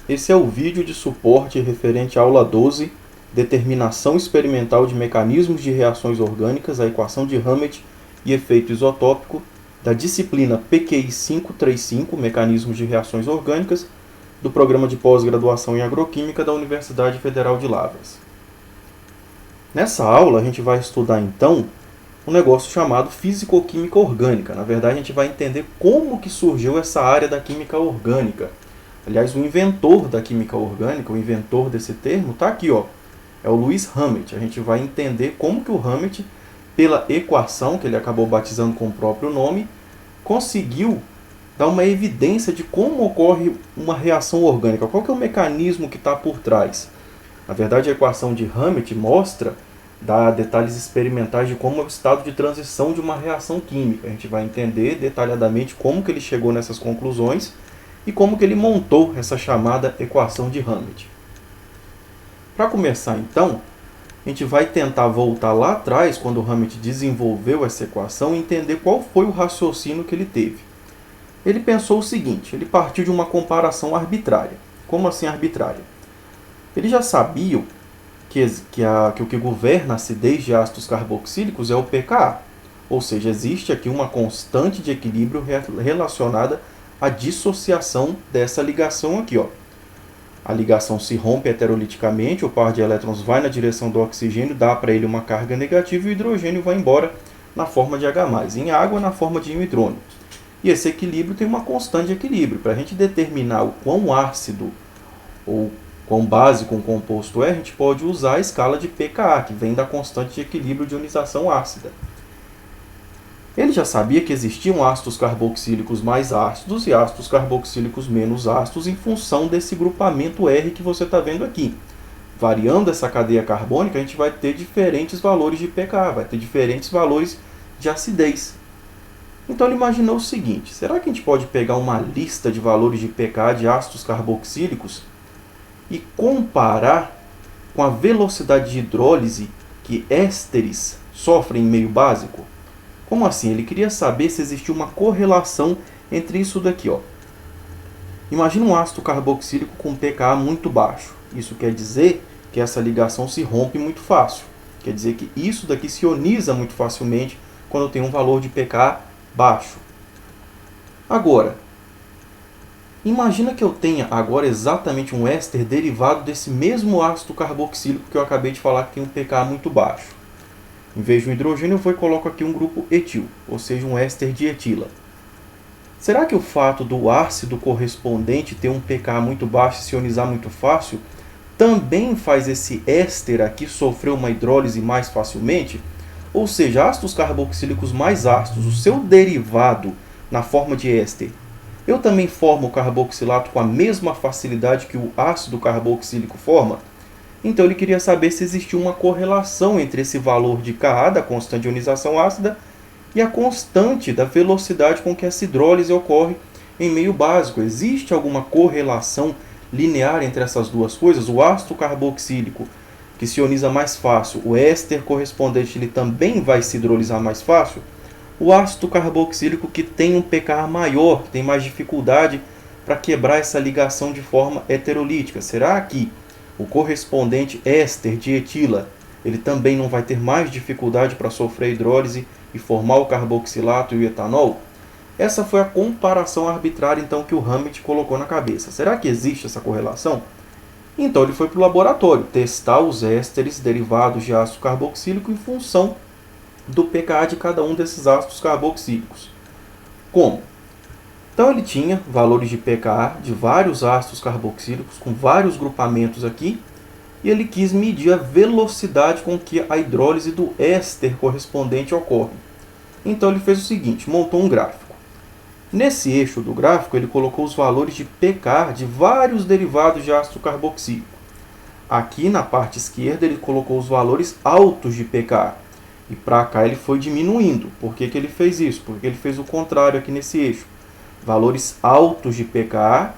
Esse é o vídeo de suporte referente à aula 12, Determinação experimental de mecanismos de reações orgânicas, a equação de Hammett e efeito isotópico, da disciplina PQI 535, Mecanismos de Reações Orgânicas, do Programa de Pós-Graduação em Agroquímica da Universidade Federal de Lavras. Nessa aula, a gente vai estudar, então, um negócio chamado físico-química orgânica. Na verdade, a gente vai entender como que surgiu essa área da química orgânica. Aliás, o inventor da química orgânica, o inventor desse termo, está aqui, ó. É o Lewis Hammett. A gente vai entender como que o Hammett, pela equação, que ele acabou batizando com o próprio nome, conseguiu dar uma evidência de como ocorre uma reação orgânica. Qual que é o mecanismo que está por trás? Na verdade, a equação de Hammett mostra, dá detalhes experimentais de como é o estado de transição de uma reação química. A gente vai entender detalhadamente como que ele chegou nessas conclusões e como que ele montou essa chamada equação de Hammett. Para começar, então, a gente vai tentar voltar lá atrás, quando o Hammett desenvolveu essa equação, e entender qual foi o raciocínio que ele teve. Ele pensou o seguinte, ele partiu de uma comparação arbitrária. Como assim arbitrária? Ele já sabia que o que governa a acidez de ácidos carboxílicos é o pKa. Ou seja, existe aqui uma constante de equilíbrio relacionada à dissociação dessa ligação aqui, ó. A ligação se rompe heteroliticamente, o par de elétrons vai na direção do oxigênio, dá para ele uma carga negativa e o hidrogênio vai embora na forma de H+, em água na forma de hidrônio. E esse equilíbrio tem uma constante de equilíbrio. Para a gente determinar o quão ácido ou quão básico um composto é, a gente pode usar a escala de pKa, que vem da constante de equilíbrio de ionização ácida. Ele já sabia que existiam ácidos carboxílicos mais ácidos e ácidos carboxílicos menos ácidos em função desse grupamento R que você está vendo aqui. Variando essa cadeia carbônica, a gente vai ter diferentes valores de pKa, vai ter diferentes valores de acidez. Então ele imaginou o seguinte, será que a gente pode pegar uma lista de valores de pKa de ácidos carboxílicos e comparar com a velocidade de hidrólise que ésteres sofrem em meio básico? Como assim? Ele queria saber se existia uma correlação entre isso daqui, ó. Imagina um ácido carboxílico com pKa muito baixo. Isso quer dizer que essa ligação se rompe muito fácil. Quer dizer que isso daqui se ioniza muito facilmente quando tem um valor de pKa baixo. Agora, imagina que eu tenha agora exatamente um éster derivado desse mesmo ácido carboxílico que eu acabei de falar que tem um pKa muito baixo. Em vez de um hidrogênio, eu vou e coloco aqui um grupo etil, ou seja, um éster de etila. Será que o fato do ácido correspondente ter um pKa muito baixo e se ionizar muito fácil também faz esse éster aqui sofrer uma hidrólise mais facilmente? Ou seja, ácidos carboxílicos mais ácidos, o seu derivado na forma de éster, eu também formo o carboxilato com a mesma facilidade que o ácido carboxílico forma? Então ele queria saber se existia uma correlação entre esse valor de Ka, da constante de ionização ácida, e a constante da velocidade com que essa hidrólise ocorre em meio básico. Existe alguma correlação linear entre essas duas coisas? O ácido carboxílico, que se ioniza mais fácil, o éster correspondente ele também vai se hidrolisar mais fácil? O ácido carboxílico que tem um pKa maior, que tem mais dificuldade para quebrar essa ligação de forma heterolítica, será que o correspondente éster de etila, ele também não vai ter mais dificuldade para sofrer hidrólise e formar o carboxilato e o etanol? Essa foi a comparação arbitrária então que o Hammett colocou na cabeça. Será que existe essa correlação? Então ele foi para o laboratório testar os ésteres derivados de ácido carboxílico em função do pKa de cada um desses ácidos carboxílicos. Como? Então ele tinha valores de pKa de vários ácidos carboxílicos com vários grupamentos aqui e ele quis medir a velocidade com que a hidrólise do éster correspondente ocorre. Então ele fez o seguinte, montou um gráfico. Nesse eixo do gráfico ele colocou os valores de pKa de vários derivados de ácido carboxílico. Aqui na parte esquerda ele colocou os valores altos de pKa e para cá ele foi diminuindo. Por que ele fez isso? Porque ele fez o contrário aqui nesse eixo. Valores altos de pKa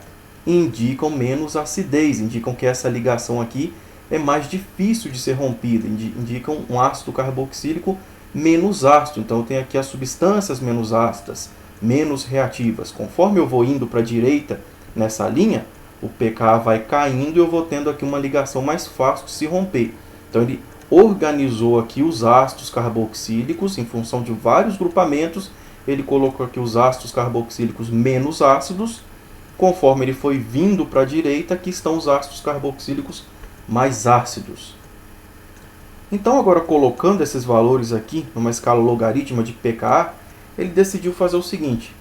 indicam menos acidez, indicam que essa ligação aqui é mais difícil de ser rompida, indicam um ácido carboxílico menos ácido. Então, eu tenho aqui as substâncias menos ácidas, menos reativas. Conforme eu vou indo para a direita nessa linha, o pKa vai caindo e eu vou tendo aqui uma ligação mais fácil de se romper. Então ele organizou aqui os ácidos carboxílicos em função de vários grupamentos. Ele colocou aqui os ácidos carboxílicos menos ácidos. Conforme ele foi vindo para a direita, aqui estão os ácidos carboxílicos mais ácidos. Então, agora colocando esses valores aqui numa escala logarítmica de pKa, ele decidiu fazer o seguinte.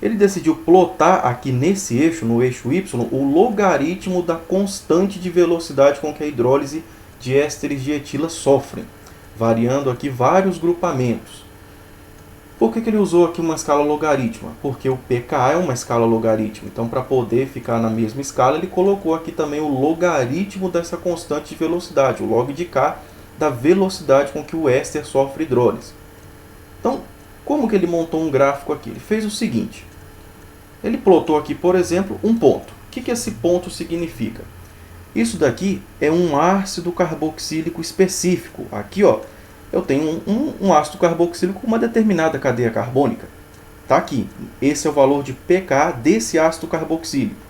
Ele decidiu plotar aqui nesse eixo, no eixo y, o logaritmo da constante de velocidade com que a hidrólise de ésteres de etila sofrem, variando aqui vários grupamentos. Por que ele usou aqui uma escala logarítmica? Porque o pKa é uma escala logarítmica. Então, para poder ficar na mesma escala, ele colocou aqui também o logaritmo dessa constante de velocidade, o log de k da velocidade com que o éster sofre hidrólise. Então, como que ele montou um gráfico aqui? Ele fez o seguinte. Ele plotou aqui, por exemplo, um ponto. O que esse ponto significa? Isso daqui é um ácido carboxílico específico. Aqui, ó, eu tenho um ácido carboxílico com uma determinada cadeia carbônica. Está aqui. Esse é o valor de pKa desse ácido carboxílico.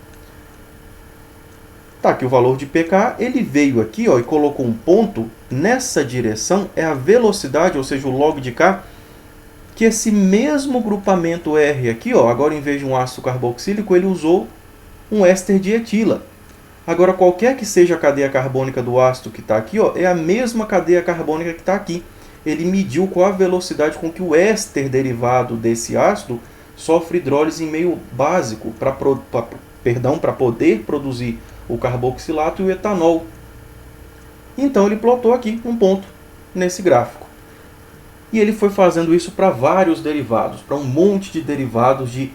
Está aqui o valor de pKa. Ele veio aqui, ó, e colocou um ponto. Nessa direção é a velocidade, ou seja, o log de k, que esse mesmo grupamento R aqui, ó, agora em vez de um ácido carboxílico, ele usou um éster de etila. Agora, qualquer que seja a cadeia carbônica do ácido que está aqui, ó, é a mesma cadeia carbônica que está aqui. Ele mediu qual a velocidade com que o éster derivado desse ácido sofre hidrólise em meio básico para poder produzir o carboxilato e o etanol. Então, ele plotou aqui um ponto nesse gráfico. E ele foi fazendo isso para vários derivados, para um monte de derivados de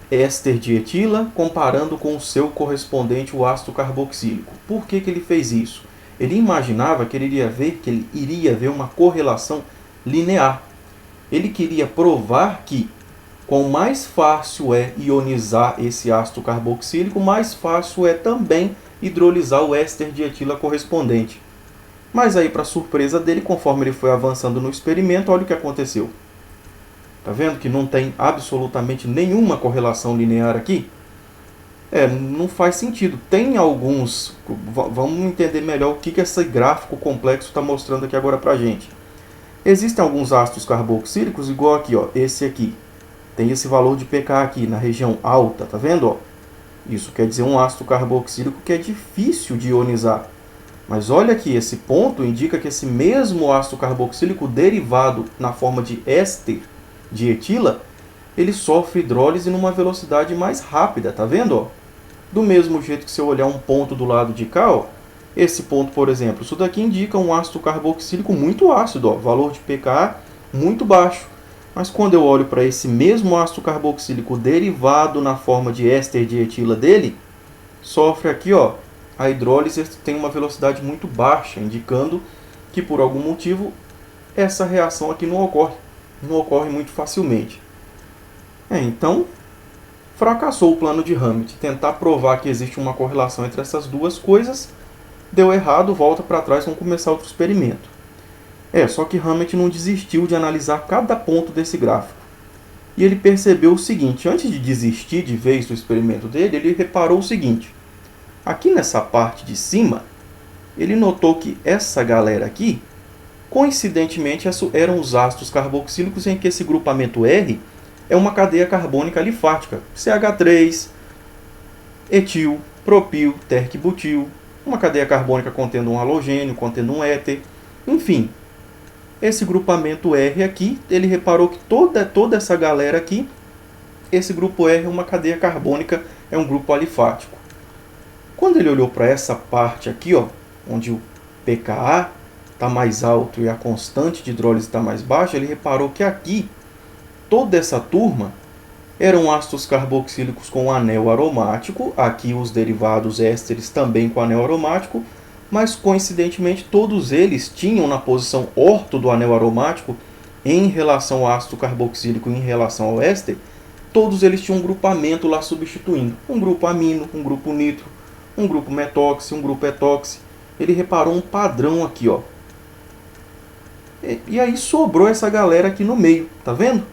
éster de etila, comparando com o seu correspondente, o ácido carboxílico. Por que ele fez isso? Ele imaginava que ele iria ver uma correlação linear. Ele queria provar que, quanto mais fácil é ionizar esse ácido carboxílico, mais fácil é também hidrolisar o éster de etila correspondente. Mas aí, para surpresa dele, conforme ele foi avançando no experimento, olha o que aconteceu. Está vendo que não tem absolutamente nenhuma correlação linear aqui? Não faz sentido. Tem alguns... Vamos entender melhor o que esse gráfico complexo está mostrando aqui agora para a gente. Existem alguns ácidos carboxílicos, igual aqui, ó, esse aqui. Tem esse valor de pKa aqui, na região alta, tá vendo? Ó? Isso quer dizer um ácido carboxílico que é difícil de ionizar. Mas olha aqui, esse ponto indica que esse mesmo ácido carboxílico derivado na forma de éster de etila, ele sofre hidrólise numa velocidade mais rápida, tá vendo? Ó? Do mesmo jeito que se eu olhar um ponto do lado de cá, ó, esse ponto, por exemplo, isso daqui indica um ácido carboxílico muito ácido, ó, valor de pKa muito baixo. Mas quando eu olho para esse mesmo ácido carboxílico derivado na forma de éster de etila dele, sofre aqui, ó, a hidrólise tem uma velocidade muito baixa, indicando que por algum motivo essa reação aqui não ocorre muito facilmente. Então, fracassou o plano de Hammett. Tentar provar que existe uma correlação entre essas duas coisas, deu errado, volta para trás, vamos começar outro experimento. Só que Hammett não desistiu de analisar cada ponto desse gráfico. E ele percebeu o seguinte, antes de desistir de vez do experimento dele, ele reparou o seguinte. Aqui nessa parte de cima, ele notou que essa galera aqui, coincidentemente, eram os ácidos carboxílicos em que esse grupamento R é uma cadeia carbônica alifática. CH3, etil, propil, terc-butil, uma cadeia carbônica contendo um halogênio, contendo um éter, enfim. Esse grupamento R aqui, ele reparou que toda essa galera aqui, esse grupo R é uma cadeia carbônica, é um grupo alifático. Quando ele olhou para essa parte aqui, ó, onde o pKa está mais alto e a constante de hidrólise está mais baixa, ele reparou que aqui, toda essa turma, eram ácidos carboxílicos com anel aromático, aqui os derivados ésteres também com anel aromático, mas coincidentemente todos eles tinham na posição orto do anel aromático, em relação ao ácido carboxílico e em relação ao éster, todos eles tinham um grupamento lá substituindo. Um grupo amino, um grupo nitro, um grupo metóxi, um grupo etóxi. Ele reparou um padrão aqui, ó. E aí sobrou essa galera aqui no meio, tá vendo?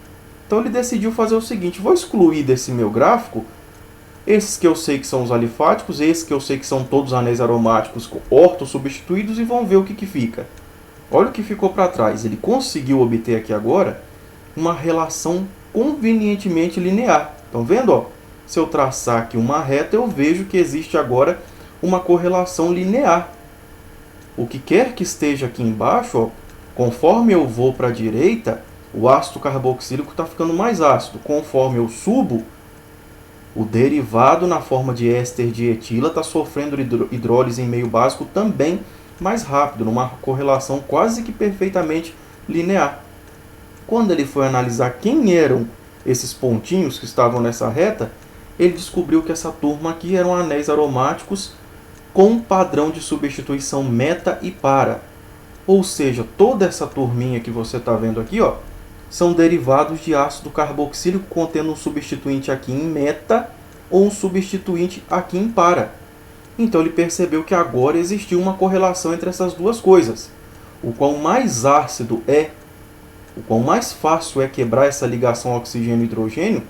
Então ele decidiu fazer o seguinte, vou excluir desse meu gráfico Esses que eu sei que são os alifáticos, esses que eu sei que são todos anéis aromáticos ortossubstituídos, e vamos ver o que fica. Olha o que ficou para trás. Ele conseguiu obter aqui agora uma relação convenientemente linear. Estão vendo? Ó? Se eu traçar aqui uma reta, eu vejo que existe agora uma correlação linear. O que quer que esteja aqui embaixo, ó, conforme eu vou para a direita, o ácido carboxílico está ficando mais ácido. Conforme eu subo, o derivado na forma de éster de etila está sofrendo hidrólise em meio básico também mais rápido, numa correlação quase que perfeitamente linear. Quando ele foi analisar quem eram esses pontinhos que estavam nessa reta, ele descobriu que essa turma aqui eram anéis aromáticos com padrão de substituição meta e para. Ou seja, toda essa turminha que você está vendo aqui, ó, são derivados de ácido carboxílico contendo um substituinte aqui em meta ou um substituinte aqui em para. Então ele percebeu que agora existiu uma correlação entre essas duas coisas. O quão mais ácido é, o quão mais fácil é quebrar essa ligação oxigênio-hidrogênio,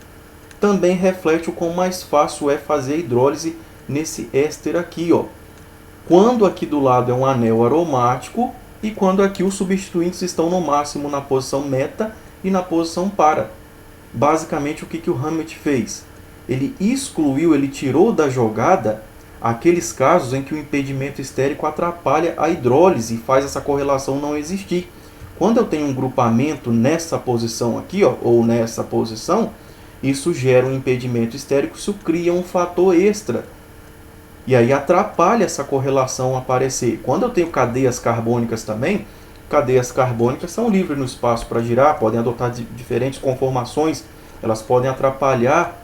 também reflete o quão mais fácil é fazer a hidrólise nesse éster aqui, ó. Quando aqui do lado é um anel aromático e quando aqui os substituintes estão no máximo na posição meta e na posição para. Basicamente, o que o Hammett fez? Ele excluiu, ele tirou da jogada aqueles casos em que o impedimento estérico atrapalha a hidrólise e faz essa correlação não existir. Quando eu tenho um grupamento nessa posição aqui, ó, ou nessa posição, isso gera um impedimento estérico, isso cria um fator extra. E aí atrapalha essa correlação aparecer. Quando eu tenho cadeias carbônicas também, cadeias carbônicas são livres no espaço para girar, podem adotar diferentes conformações, elas podem atrapalhar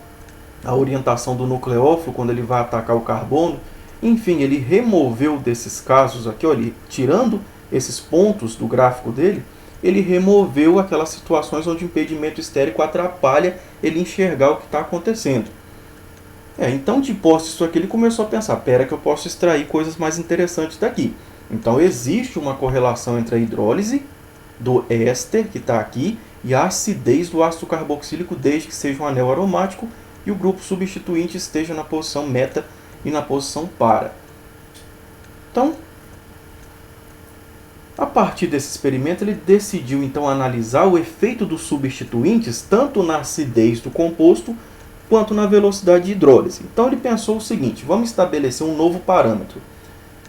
a orientação do nucleófilo quando ele vai atacar o carbono. Enfim, ele removeu desses casos aqui, ó, ele, tirando esses pontos do gráfico dele, ele removeu aquelas situações onde o impedimento estérico atrapalha ele enxergar o que está acontecendo. Então, de posse isso aqui, ele começou a pensar, pera que eu posso extrair coisas mais interessantes daqui. Então, existe uma correlação entre a hidrólise do éster, que está aqui, e a acidez do ácido carboxílico, desde que seja um anel aromático e o grupo substituinte esteja na posição meta e na posição para. Então, a partir desse experimento, ele decidiu então analisar o efeito dos substituintes tanto na acidez do composto quanto na velocidade de hidrólise. Então ele pensou o seguinte, vamos estabelecer um novo parâmetro.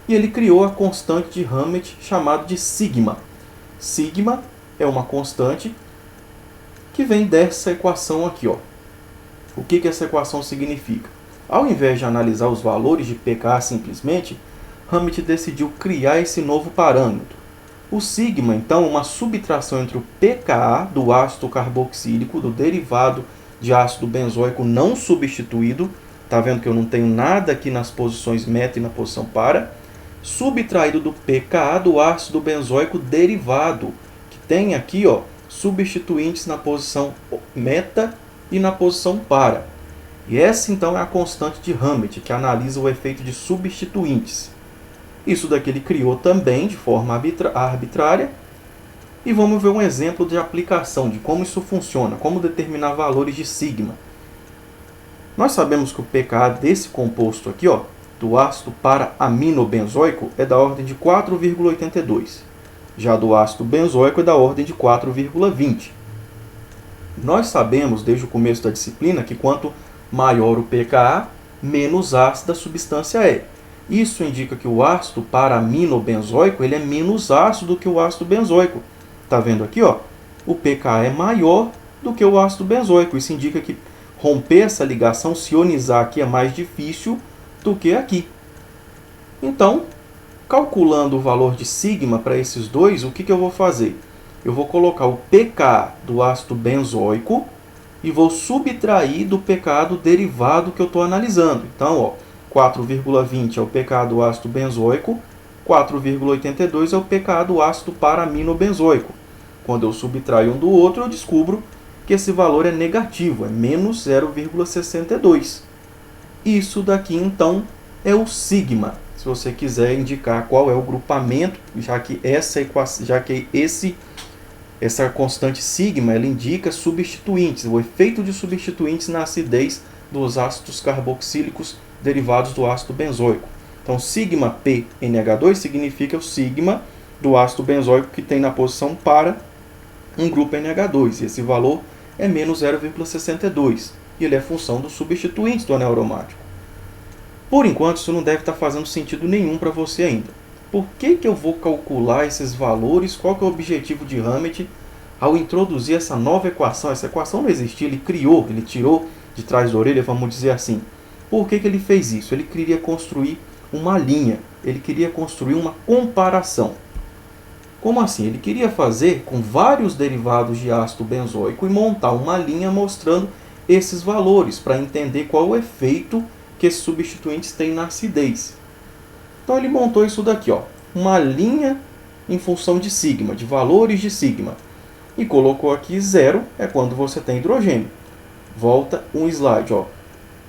E ele criou a constante de Hammett chamada de sigma. Sigma é uma constante que vem dessa equação aqui, ó. O que essa equação significa? Ao invés de analisar os valores de pKa simplesmente, Hammett decidiu criar esse novo parâmetro. O sigma, então, é uma subtração entre o pKa do ácido carboxílico, do derivado de ácido benzoico não substituído, está vendo que eu não tenho nada aqui nas posições meta e na posição para, subtraído do pKa do ácido benzoico derivado, que tem aqui, ó, substituintes na posição meta e na posição para. E essa então é a constante de Hammett, que analisa o efeito de substituintes. Isso daqui ele criou também de forma arbitrária. E vamos ver um exemplo de aplicação, de como isso funciona, como determinar valores de sigma. Nós sabemos que o pKa desse composto aqui, ó, do ácido para-aminobenzoico, é da ordem de 4,82. Já do ácido benzoico é da ordem de 4,20. Nós sabemos, desde o começo da disciplina, que quanto maior o pKa, menos ácida a substância é. Isso indica que o ácido para-aminobenzoico ele é menos ácido do que o ácido benzoico. Está vendo aqui, ó? O pKa é maior do que o ácido benzoico. Isso indica que romper essa ligação, se ionizar aqui, é mais difícil do que aqui. Então, calculando o valor de sigma para esses dois, o que eu vou fazer? Eu vou colocar o pKa do ácido benzoico e vou subtrair do pKa do derivado que eu estou analisando. Então, ó, 4,20 é o pKa do ácido benzoico, 4,82 é o pKa do ácido para-aminobenzoico. Quando eu subtraio um do outro, eu descubro que esse valor é negativo, é menos 0,62. Isso daqui, então, é o sigma. Se você quiser indicar qual é o grupamento, já que esse Essa constante sigma ela indica substituintes, o efeito de substituintes na acidez dos ácidos carboxílicos derivados do ácido benzoico. Então, sigma PNH2 significa o sigma do ácido benzoico que tem na posição para um grupo NH2. E esse valor é menos 0,62. E ele é função dos substituintes do anel aromático. Por enquanto, isso não deve estar fazendo sentido nenhum para você ainda. Por que eu vou calcular esses valores? Qual que é o objetivo de Hammett ao introduzir essa nova equação? Essa equação não existia, ele criou, ele tirou de trás da orelha, vamos dizer assim. Por que ele fez isso? Ele queria construir uma linha, ele queria construir uma comparação. Como assim? Ele queria fazer com vários derivados de ácido benzoico e montar uma linha mostrando esses valores, para entender qual o efeito que esses substituintes têm na acidez. Então ele montou isso daqui, ó, uma linha em função de sigma, de valores de sigma. E colocou aqui 0 é quando você tem hidrogênio. Volta um slide, ó.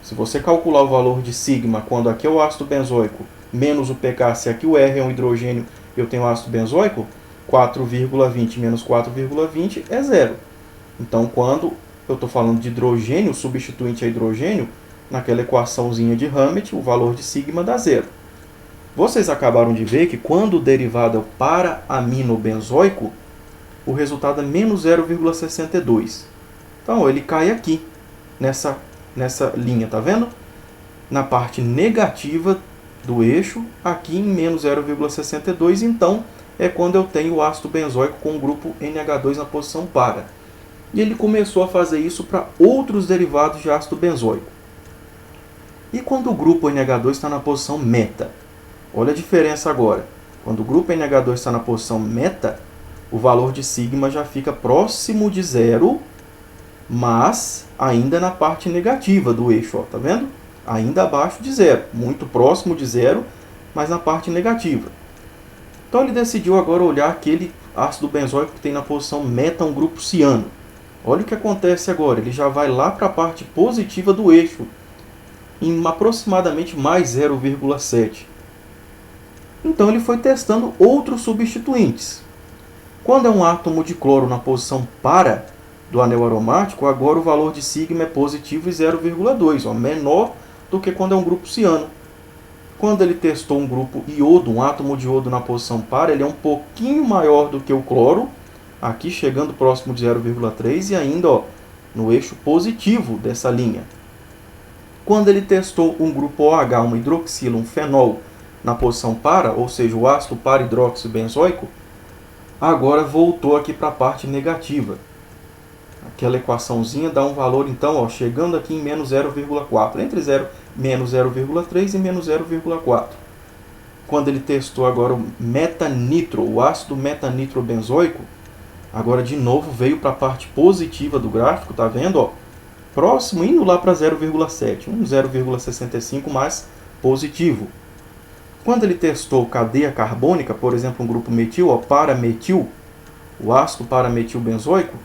Se você calcular o valor de sigma, quando aqui é o ácido benzoico, menos o pK, se aqui o R é um hidrogênio, eu tenho ácido benzoico, 4,20 menos 4,20 é 0. Então, quando eu estou falando de hidrogênio, o substituinte é hidrogênio, naquela equaçãozinha de Hammett, o valor de sigma dá 0. Vocês acabaram de ver que quando o derivado é o para-aminobenzoico, o resultado é menos 0,62. Então, ele cai aqui, nessa linha, tá vendo? Na parte negativa do eixo, aqui em menos 0,62, então é quando eu tenho o ácido benzoico com o grupo NH2 na posição para. E ele começou a fazer isso para outros derivados de ácido benzoico. E quando o grupo NH2 está na posição meta? Olha a diferença agora. Quando o grupo NH2 está na posição meta, o valor de sigma já fica próximo de 0, mas ainda na parte negativa do eixo, ó, tá vendo? Ainda abaixo de 0, muito próximo de 0, mas na parte negativa. Então ele decidiu agora olhar aquele ácido benzoico que tem na posição meta, um grupo ciano. Olha o que acontece agora, ele já vai lá para a parte positiva do eixo, em aproximadamente mais 0,7. Então ele foi testando outros substituintes. Quando é um átomo de cloro na posição para do anel aromático, agora o valor de sigma é positivo e 0,2, menor do que quando é um grupo ciano. Quando ele testou um grupo iodo, um átomo de iodo na posição para, ele é um pouquinho maior do que o cloro, aqui chegando próximo de 0,3 e ainda no eixo positivo dessa linha. Quando ele testou um grupo OH, uma hidroxila, um fenol, na posição para, ou seja, o ácido para-hidroxibenzoico, agora voltou aqui para a parte negativa. Aquela equaçãozinha dá um valor, então, chegando aqui em menos 0,4, entre menos 0,3 e menos 0,4. Quando ele testou agora o metanitro, o ácido metanitrobenzoico, agora de novo veio para a parte positiva do gráfico, tá vendo? Próximo, indo lá para 0,7, um 0,65 mais positivo. Quando ele testou cadeia carbônica, por exemplo, um grupo metil, parametil, o ácido parametilbenzoico,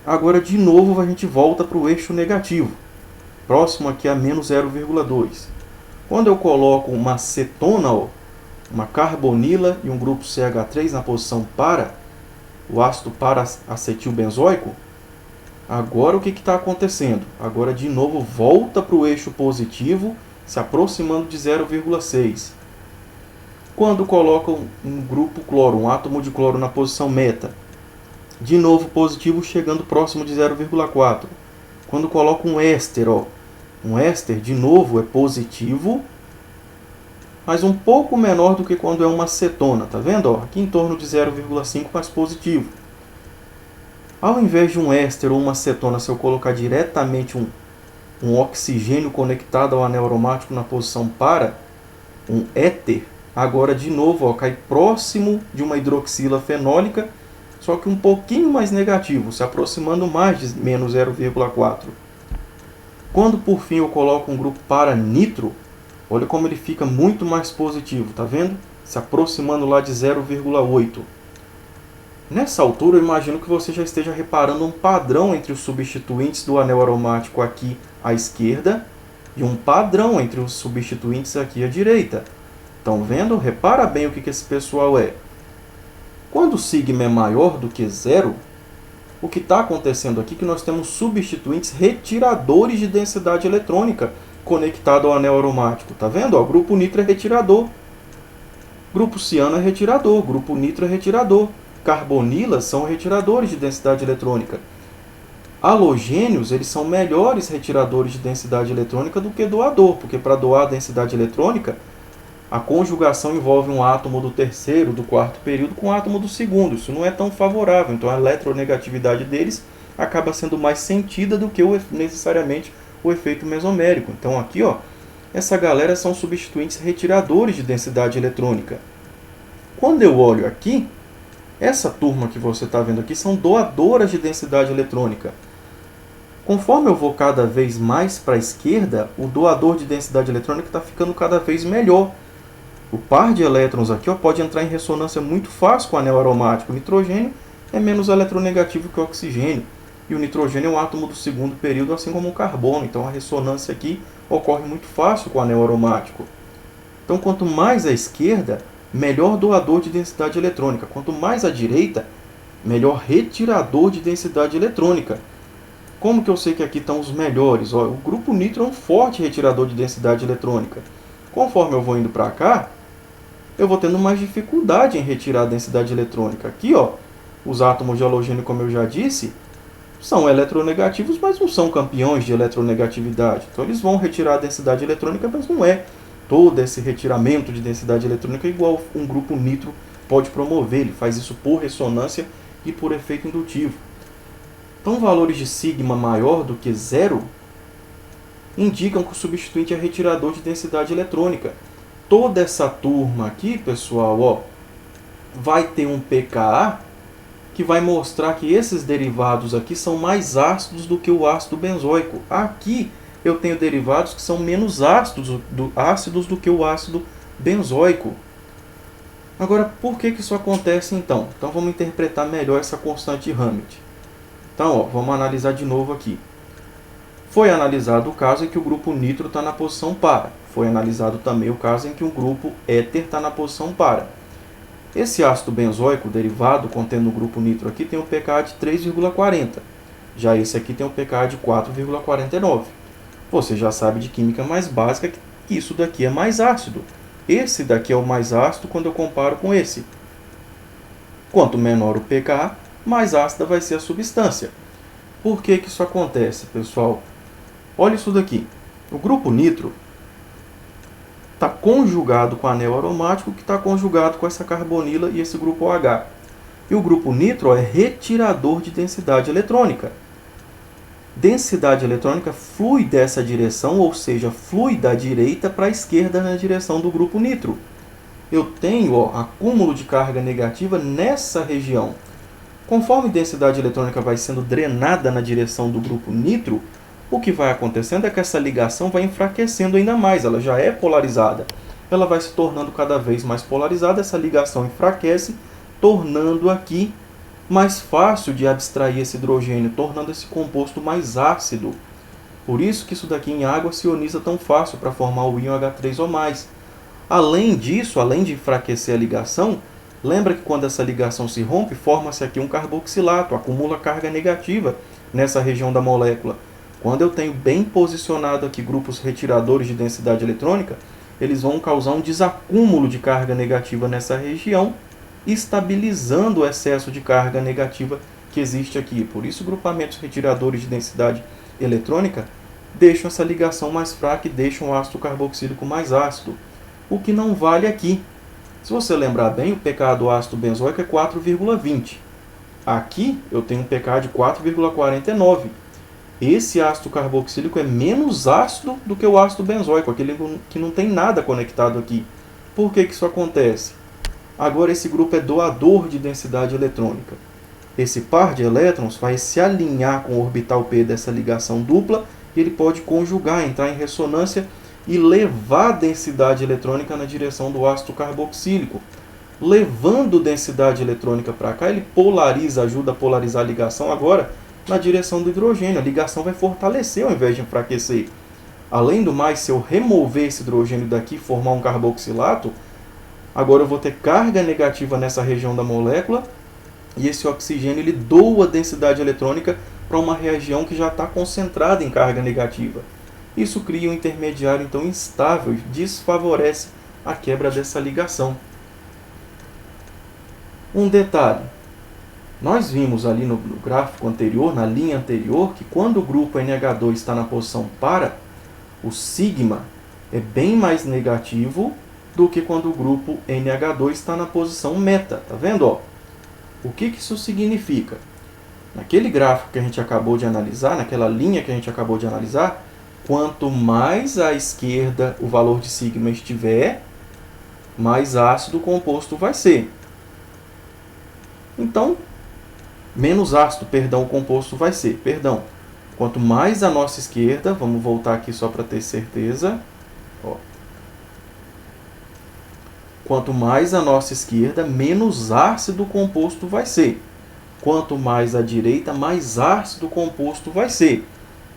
agora de novo a gente volta para o eixo negativo, próximo aqui a menos 0,2. Quando eu coloco uma cetona, uma carbonila e um grupo CH3 na posição para, o ácido para-acetilbenzoico, agora o que está acontecendo? Agora de novo volta para o eixo positivo, se aproximando de 0,6. Quando colocam um grupo cloro, um átomo de cloro na posição meta, de novo positivo, chegando próximo de 0,4. Quando colocam um éster, um éster de novo é positivo, mas um pouco menor do que quando é uma cetona, tá vendo? Aqui em torno de 0,5 mais positivo. Ao invés de um éster ou uma cetona, se eu colocar diretamente um oxigênio conectado ao anel aromático na posição para, um éter, agora de novo cai próximo de uma hidroxila fenólica, só que um pouquinho mais negativo, se aproximando mais de menos 0,4. Quando por fim eu coloco um grupo para nitro, olha como ele fica muito mais positivo, tá vendo? Se aproximando lá de 0,8. Nessa altura eu imagino que você já esteja reparando um padrão entre os substituintes do anel aromático aqui à esquerda e um padrão entre os substituintes aqui à direita. Estão vendo? Repara bem o que esse pessoal é. Quando o sigma é maior do que 0, O que está acontecendo aqui é que nós temos substituintes retiradores de densidade eletrônica conectado ao anel aromático. Tá vendo? Ó, grupo nitro é retirador. Grupo ciano é retirador. Grupo nitro é retirador. Carbonilas são retiradores de densidade eletrônica. Halogênios, eles são melhores retiradores de densidade eletrônica do que doador, porque para doar a densidade eletrônica, a conjugação envolve um átomo do terceiro, do quarto período com um átomo do segundo. Isso não é tão favorável, então a eletronegatividade deles acaba sendo mais sentida do que necessariamente o efeito mesomérico. Então aqui, ó, essa galera são substituintes retiradores de densidade eletrônica. Quando eu olho aqui, essa turma que você está vendo aqui são doadoras de densidade eletrônica. Conforme eu vou cada vez mais para a esquerda, o doador de densidade eletrônica está ficando cada vez melhor. O par de elétrons aqui, ó, pode entrar em ressonância muito fácil com o anel aromático. O nitrogênio é menos eletronegativo que o oxigênio. E o nitrogênio é um átomo do segundo período, assim como o carbono. Então a ressonância aqui ocorre muito fácil com o anel aromático. Então quanto mais à esquerda, melhor doador de densidade eletrônica. Quanto mais à direita, melhor retirador de densidade eletrônica. Como que eu sei que aqui estão os melhores? Ó, o grupo nitro é um forte retirador de densidade eletrônica. Conforme eu vou indo para cá, eu vou tendo mais dificuldade em retirar a densidade eletrônica. Aqui, ó, os átomos de halogênio, como eu já disse, são eletronegativos, mas não são campeões de eletronegatividade. Então eles vão retirar a densidade eletrônica, mas não é todo esse retiramento de densidade eletrônica igual um grupo nitro pode promover. Ele faz isso por ressonância e por efeito indutivo. Então valores de sigma maior do que zero indicam que o substituinte é retirador de densidade eletrônica. Toda essa turma aqui, pessoal, ó, vai ter um pKa que vai mostrar que esses derivados aqui são mais ácidos do que o ácido benzoico. Aqui eu tenho derivados que são menos ácidos do que o ácido benzoico. Agora, por que isso acontece então? Então vamos interpretar melhor essa constante Hammett. Então, ó, vamos analisar de novo aqui. Foi analisado o caso em que o grupo nitro está na posição para. Foi analisado também o caso em que o grupo éter está na posição para. Esse ácido benzoico, derivado contendo o grupo nitro aqui, tem um pKa de 3,40. Já esse aqui tem um pKa de 4,49. Você já sabe de química mais básica que isso daqui é mais ácido. Esse daqui é o mais ácido quando eu comparo com esse. Quanto menor o pKa, mais ácida vai ser a substância. Por que isso acontece, pessoal? Olha isso daqui. O grupo nitro está conjugado com o anel aromático, que está conjugado com essa carbonila e esse grupo OH. E o grupo nitro é retirador de densidade eletrônica. Densidade eletrônica flui dessa direção, ou seja, flui da direita para a esquerda na direção do grupo nitro. Eu tenho, ó, acúmulo de carga negativa nessa região. Conforme a densidade eletrônica vai sendo drenada na direção do grupo nitro, o que vai acontecendo é que essa ligação vai enfraquecendo ainda mais. Ela já é polarizada. Ela vai se tornando cada vez mais polarizada, essa ligação enfraquece, tornando aqui mais fácil de abstrair esse hidrogênio, tornando esse composto mais ácido. Por isso que isso daqui em água se ioniza tão fácil para formar o íon H3O+. Além disso, além de enfraquecer a ligação, lembra que quando essa ligação se rompe, forma-se aqui um carboxilato, acumula carga negativa nessa região da molécula. Quando eu tenho bem posicionado aqui grupos retiradores de densidade eletrônica, eles vão causar um desacúmulo de carga negativa nessa região, estabilizando o excesso de carga negativa que existe aqui. Por isso, grupamentos retiradores de densidade eletrônica deixam essa ligação mais fraca e deixam o ácido carboxílico mais ácido, o que não vale aqui. Se você lembrar bem, o pKa do ácido benzoico é 4,20. Aqui eu tenho um pKa de 4,49. Esse ácido carboxílico é menos ácido do que o ácido benzoico, aquele que não tem nada conectado aqui. Por que isso acontece? Agora esse grupo é doador de densidade eletrônica. Esse par de elétrons vai se alinhar com o orbital P dessa ligação dupla e ele pode conjugar, entrar em ressonância e levar a densidade eletrônica na direção do ácido carboxílico. Levando densidade eletrônica para cá, ele polariza, ajuda a polarizar a ligação agora na direção do hidrogênio. A ligação vai fortalecer ao invés de enfraquecer. Além do mais, se eu remover esse hidrogênio daqui e formar um carboxilato, agora eu vou ter carga negativa nessa região da molécula e esse oxigênio ele doa densidade eletrônica para uma região que já está concentrada em carga negativa. Isso cria um intermediário então instável e desfavorece a quebra dessa ligação. Um detalhe, nós vimos ali no gráfico anterior, na linha anterior, que quando o grupo NH2 está na posição para, o sigma é bem mais negativo do que quando o grupo NH2 está na posição meta. Tá vendo? Ó? O que isso significa? Naquele gráfico que a gente acabou de analisar, naquela linha que a gente acabou de analisar, quanto mais à esquerda o valor de sigma estiver, mais ácido o composto vai ser. Então, menos ácido, o composto vai ser. Quanto mais à nossa esquerda, vamos voltar aqui só para ter certeza. Ó. Quanto mais à nossa esquerda, menos ácido o composto vai ser. Quanto mais à direita, mais ácido o composto vai ser.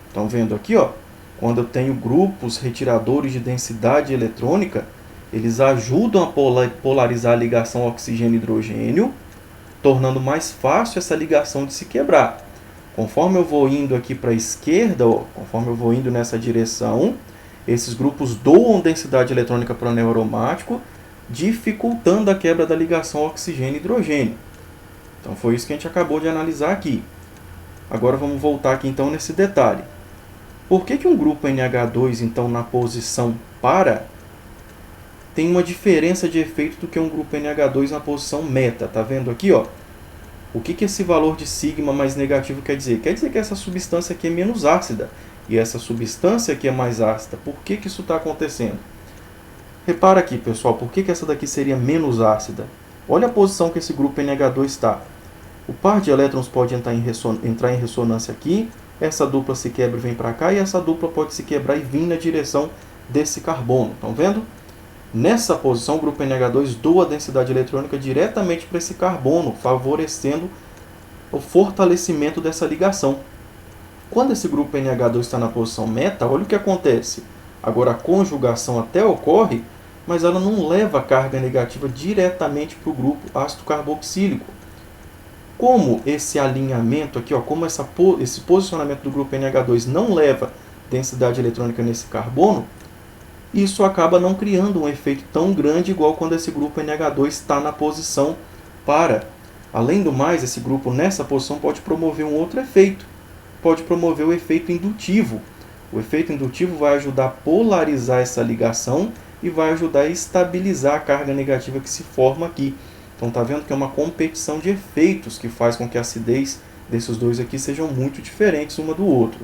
Estão vendo aqui? Ó, quando eu tenho grupos retiradores de densidade eletrônica, eles ajudam a polarizar a ligação oxigênio-hidrogênio, tornando mais fácil essa ligação de se quebrar. Conforme eu vou indo aqui para a esquerda, ó, conforme eu vou indo nessa direção, esses grupos doam densidade eletrônica para o anel aromático, dificultando a quebra da ligação oxigênio-hidrogênio. Então foi isso que a gente acabou de analisar aqui. Agora vamos voltar aqui então nesse detalhe. Por que um grupo NH2 então na posição para tem uma diferença de efeito do que um grupo NH2 na posição meta? Tá vendo aqui, ó? O que esse valor de sigma mais negativo quer dizer? Quer dizer que essa substância aqui é menos ácida e essa substância aqui é mais ácida. Por que isso está acontecendo? Repara aqui, pessoal, por que essa daqui seria menos ácida? Olha a posição que esse grupo NH2 está. O par de elétrons pode entrar em ressonância aqui, essa dupla se quebra e vem para cá, e essa dupla pode se quebrar e vir na direção desse carbono. Estão vendo? Nessa posição, o grupo NH2 doa a densidade eletrônica diretamente para esse carbono, favorecendo o fortalecimento dessa ligação. Quando esse grupo NH2 está na posição meta, olha o que acontece. Agora a conjugação até ocorre, mas ela não leva a carga negativa diretamente para o grupo ácido carboxílico. Como esse alinhamento aqui, ó, como esse posicionamento do grupo NH2 não leva densidade eletrônica nesse carbono, isso acaba não criando um efeito tão grande igual quando esse grupo NH2 está na posição para. Além do mais, esse grupo nessa posição pode promover um outro efeito. Pode promover o efeito indutivo. O efeito indutivo vai ajudar a polarizar essa ligação e vai ajudar a estabilizar a carga negativa que se forma aqui. Então tá vendo que é uma competição de efeitos que faz com que a acidez desses dois aqui sejam muito diferentes uma do outro.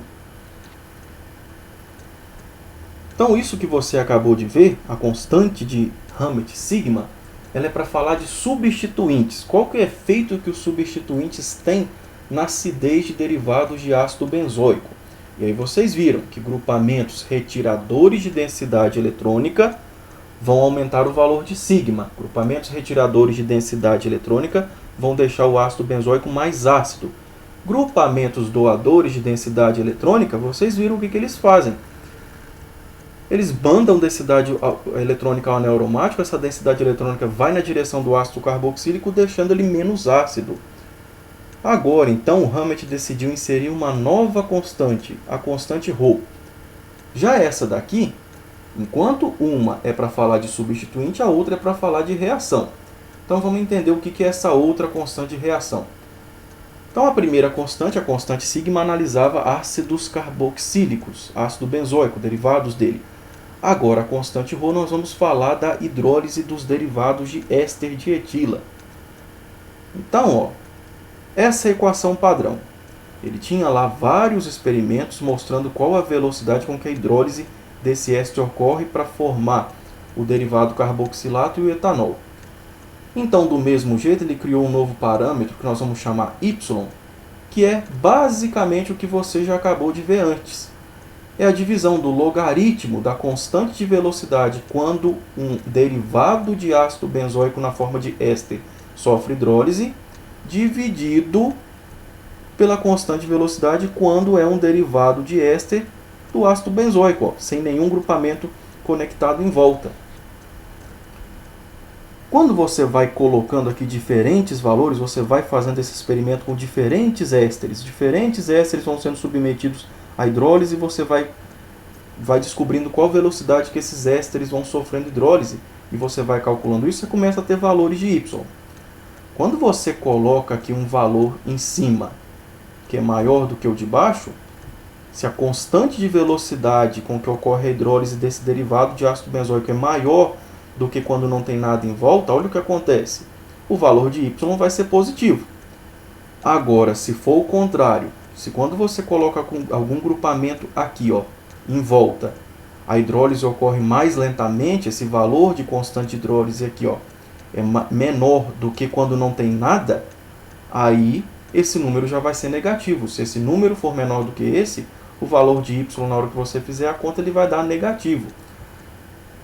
Então isso que você acabou de ver, a constante de Hammett sigma, ela é para falar de substituintes. Qual que é o efeito que os substituintes têm na acidez de derivados de ácido benzoico? E aí vocês viram que grupamentos retiradores de densidade eletrônica vão aumentar o valor de sigma. Grupamentos retiradores de densidade eletrônica vão deixar o ácido benzoico mais ácido. Grupamentos doadores de densidade eletrônica, vocês viram o que eles fazem. Eles bandam densidade eletrônica ao anel aromático, essa densidade eletrônica vai na direção do ácido carboxílico, deixando ele menos ácido. Agora, então, o Hammett decidiu inserir uma nova constante, a constante ρ. Já essa daqui, enquanto uma é para falar de substituinte, a outra é para falar de reação. Então vamos entender o que é essa outra constante de reação. Então a primeira constante, a constante sigma, analisava ácidos carboxílicos, ácido benzoico, derivados dele. Agora a constante ρ nós vamos falar da hidrólise dos derivados de éster de etila. Então, ó, essa é a equação padrão. Ele tinha lá vários experimentos mostrando qual a velocidade com que a hidrólise desse éster ocorre para formar o derivado carboxilato e o etanol. Então, do mesmo jeito, ele criou um novo parâmetro que nós vamos chamar y, que é basicamente o que você já acabou de ver antes. É a divisão do logaritmo da constante de velocidade quando um derivado de ácido benzoico na forma de éster sofre hidrólise, dividido pela constante de velocidade quando é um derivado de éster do ácido benzoico, ó, sem nenhum grupamento conectado em volta. Quando você vai colocando aqui diferentes valores, você vai fazendo esse experimento com diferentes ésteres. Diferentes ésteres vão sendo submetidos à hidrólise e você vai descobrindo qual velocidade que esses ésteres vão sofrendo hidrólise. E você vai calculando isso e começa a ter valores de Y. Quando você coloca aqui um valor em cima, que é maior do que o de baixo, se a constante de velocidade com que ocorre a hidrólise desse derivado de ácido benzoico é maior do que quando não tem nada em volta, olha o que acontece. O valor de Y vai ser positivo. Agora, se for o contrário, se quando você coloca algum grupamento aqui, ó, em volta, a hidrólise ocorre mais lentamente, esse valor de constante de hidrólise aqui, ó, é menor do que quando não tem nada, aí esse número já vai ser negativo. Se esse número for menor do que esse, o valor de Y, na hora que você fizer a conta, ele vai dar negativo.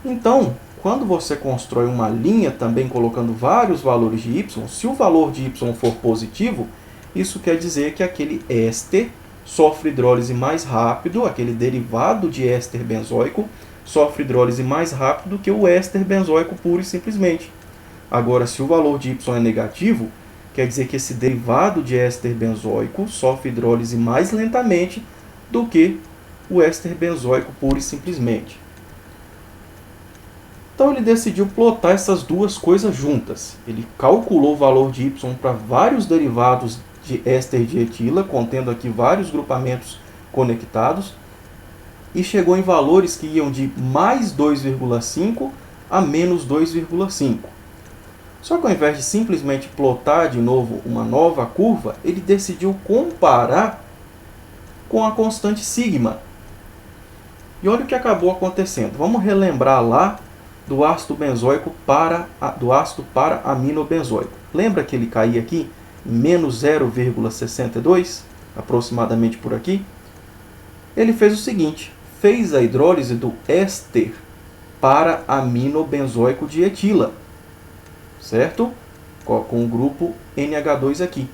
Então, quando você constrói uma linha também colocando vários valores de Y, se o valor de Y for positivo, isso quer dizer que aquele éster sofre hidrólise mais rápido, aquele derivado de éster benzoico sofre hidrólise mais rápido do que o éster benzoico puro e simplesmente. Agora, se o valor de Y é negativo, quer dizer que esse derivado de éster benzoico sofre hidrólise mais lentamente do que o éster benzoico puro e simplesmente. Então ele decidiu plotar essas duas coisas juntas. Ele calculou o valor de Y para vários derivados de éster de etila, contendo aqui vários grupamentos conectados, e chegou em valores que iam de mais 2,5 a menos 2,5. Só que ao invés de simplesmente plotar de novo uma nova curva, ele decidiu comparar com a constante sigma. E olha o que acabou acontecendo. Vamos relembrar lá do ácido benzoico do ácido para aminobenzoico. Lembra que ele caía aqui em menos 0,62, aproximadamente por aqui? Ele fez o seguinte, fez a hidrólise do éster para aminobenzoico de etila, certo? Com o grupo NH2 aqui.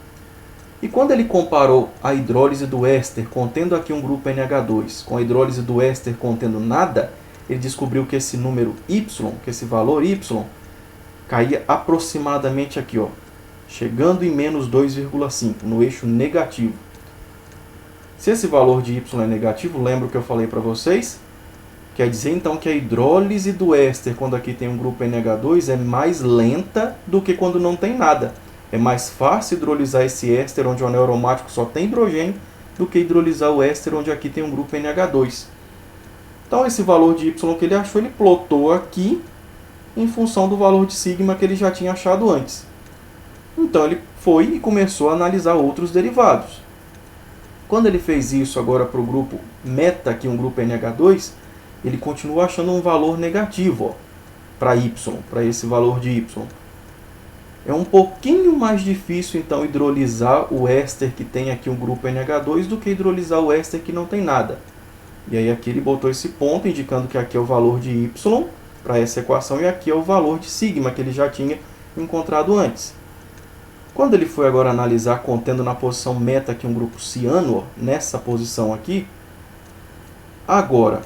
E quando ele comparou a hidrólise do éster contendo aqui um grupo NH2 com a hidrólise do éster contendo nada, ele descobriu que esse número Y, que esse valor Y, caía aproximadamente aqui, ó, chegando em menos 2,5, no eixo negativo. Se esse valor de Y é negativo, lembra o que eu falei para vocês? Quer dizer, então, que a hidrólise do éster, quando aqui tem um grupo NH2, é mais lenta do que quando não tem nada. É mais fácil hidrolisar esse éster, onde o anel aromático só tem hidrogênio, do que hidrolisar o éster, onde aqui tem um grupo NH2. Então, esse valor de Y que ele achou, ele plotou aqui em função do valor de sigma que ele já tinha achado antes. Então, ele foi e começou a analisar outros derivados. Quando ele fez isso agora para o grupo meta, aqui um grupo NH2, ele continua achando um valor negativo para Y, para esse valor de Y. É um pouquinho mais difícil, então, hidrolisar o éster que tem aqui um grupo NH2 do que hidrolisar o éster que não tem nada. E aí aqui ele botou esse ponto, indicando que aqui é o valor de Y para essa equação e aqui é o valor de sigma que ele já tinha encontrado antes. Quando ele foi agora analisar, contendo na posição meta aqui um grupo ciano, nessa posição aqui, agora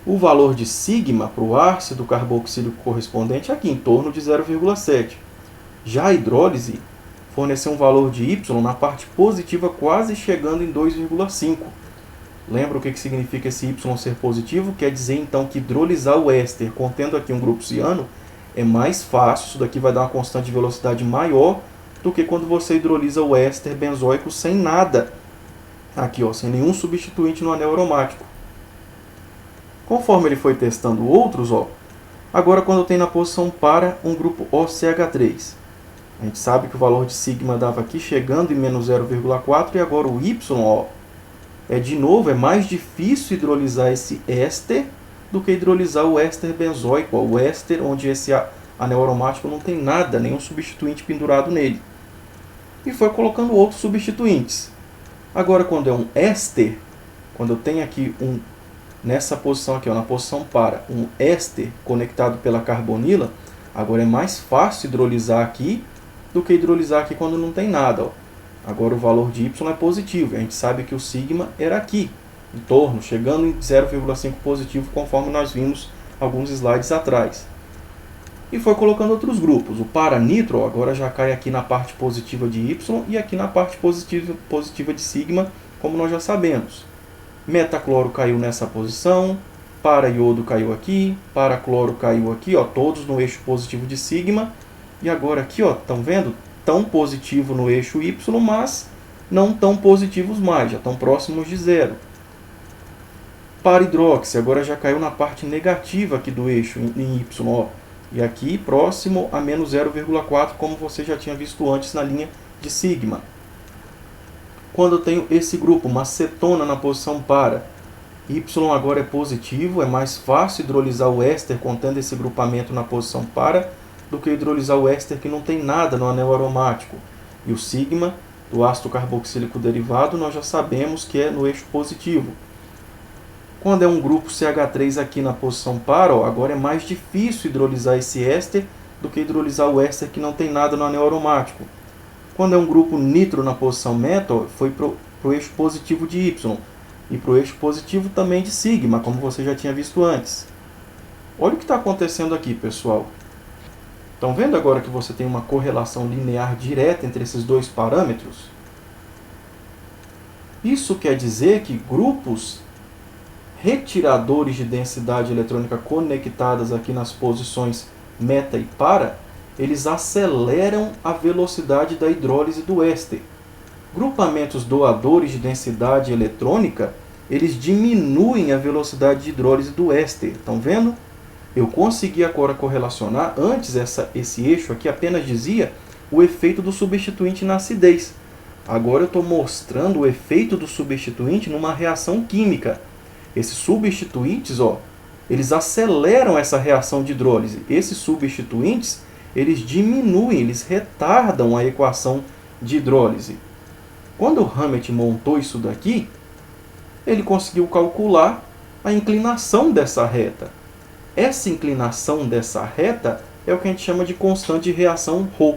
o valor de sigma para o ácido carboxílico correspondente é aqui em torno de 0,7. Já a hidrólise forneceu um valor de Y na parte positiva quase chegando em 2,5. Lembra o que significa esse Y ser positivo? Quer dizer então que hidrolisar o éster contendo aqui um grupo ciano é mais fácil, isso daqui vai dar uma constante de velocidade maior do que quando você hidrolisa o éster benzoico sem nada. Aqui, ó, sem nenhum substituinte no anel aromático. Conforme ele foi testando outros, ó, agora quando tem na posição para um grupo OCH3, a gente sabe que o valor de sigma dava aqui chegando em menos 0,4 e agora o Y, ó, de novo, é mais difícil hidrolisar esse éster do que hidrolisar o éster benzoico, ó, o éster onde esse anel aromático não tem nada, nenhum substituinte pendurado nele. E foi colocando outros substituintes. Agora, quando é um éster, quando eu tenho aqui nessa posição aqui, ó, na posição para, um éster conectado pela carbonila, agora é mais fácil hidrolisar aqui do que hidrolisar aqui quando não tem nada, ó. Agora o valor de Y é positivo, a gente sabe que o sigma era aqui, em torno, chegando em 0,5 positivo, conforme nós vimos alguns slides atrás. e foi colocando outros grupos. O para-nitro agora já cai aqui na parte positiva de Y e aqui na parte positiva de sigma, como nós já sabemos. Metacloro caiu nessa posição, para-iodo caiu aqui, para-cloro caiu aqui, ó, todos no eixo positivo de sigma. E agora aqui, ó, estão vendo? Tão positivo no eixo Y, mas não tão positivos mais, já estão próximos de zero. Para-hidróxi agora já caiu na parte negativa aqui do eixo em Y, ó, e aqui próximo a menos 0,4, como você já tinha visto antes na linha de sigma. Quando eu tenho esse grupo, uma cetona na posição para, Y agora é positivo, é mais fácil hidrolisar o éster contendo esse grupamento na posição para do que hidrolisar o éster que não tem nada no anel aromático. E o sigma do ácido carboxílico derivado nós já sabemos que é no eixo positivo. Quando é um grupo CH3 aqui na posição para, ó, agora é mais difícil hidrolisar esse éster do que hidrolisar o éster que não tem nada no anel aromático. Quando é um grupo nitro na posição meta, ó, foi para o eixo positivo de Y e para o eixo positivo também de sigma, como você já tinha visto antes. Olha o que está acontecendo aqui, pessoal. Estão vendo agora que você tem uma correlação linear direta entre esses dois parâmetros? Isso quer dizer que grupos retiradores de densidade eletrônica conectadas aqui nas posições meta e para, eles aceleram a velocidade da hidrólise do éster. Grupamentos doadores de densidade eletrônica, eles diminuem a velocidade de hidrólise do éster. Estão vendo? Eu consegui agora correlacionar. Antes, esse eixo aqui apenas dizia o efeito do substituinte na acidez. Agora eu estou mostrando o efeito do substituinte numa reação química. Esses substituintes, ó, eles aceleram essa reação de hidrólise. Esses substituintes, eles diminuem, eles retardam a equação de hidrólise. Quando o Hammett montou isso daqui, ele conseguiu calcular a inclinação dessa reta. Essa inclinação dessa reta é o que a gente chama de constante de reação ρ.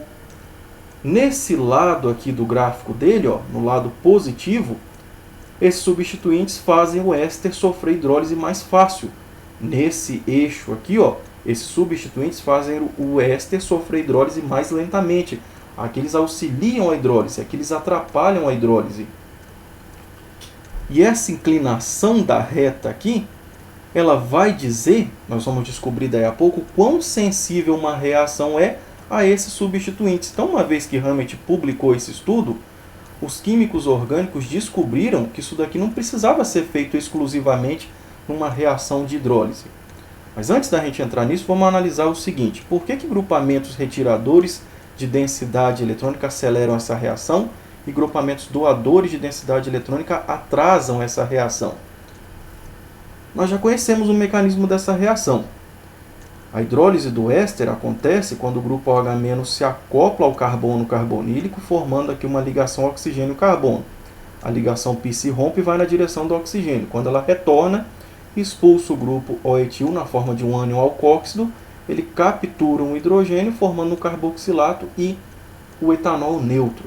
Nesse lado aqui do gráfico dele, ó, no lado positivo, esses substituintes fazem o éster sofrer hidrólise mais fácil. Nesse eixo aqui, ó, esses substituintes fazem o éster sofrer hidrólise mais lentamente. Aqui eles auxiliam a hidrólise, aqui eles atrapalham a hidrólise. E essa inclinação da reta aqui, ela vai dizer, nós vamos descobrir daí a pouco, quão sensível uma reação é a esses substituintes. Então, uma vez que Hammett publicou esse estudo, os químicos orgânicos descobriram que isso daqui não precisava ser feito exclusivamente numa reação de hidrólise. Mas antes da gente entrar nisso, vamos analisar o seguinte: por que grupamentos retiradores de densidade eletrônica aceleram essa reação e grupamentos doadores de densidade eletrônica atrasam essa reação? Nós já conhecemos o mecanismo dessa reação. A hidrólise do éster acontece quando o grupo OH- se acopla ao carbono carbonílico, formando aqui uma ligação oxigênio-carbono. A ligação π se rompe e vai na direção do oxigênio. Quando ela retorna, expulsa o grupo O-etil na forma de um ânion alcóxido, ele captura um hidrogênio, formando um carboxilato e o etanol neutro.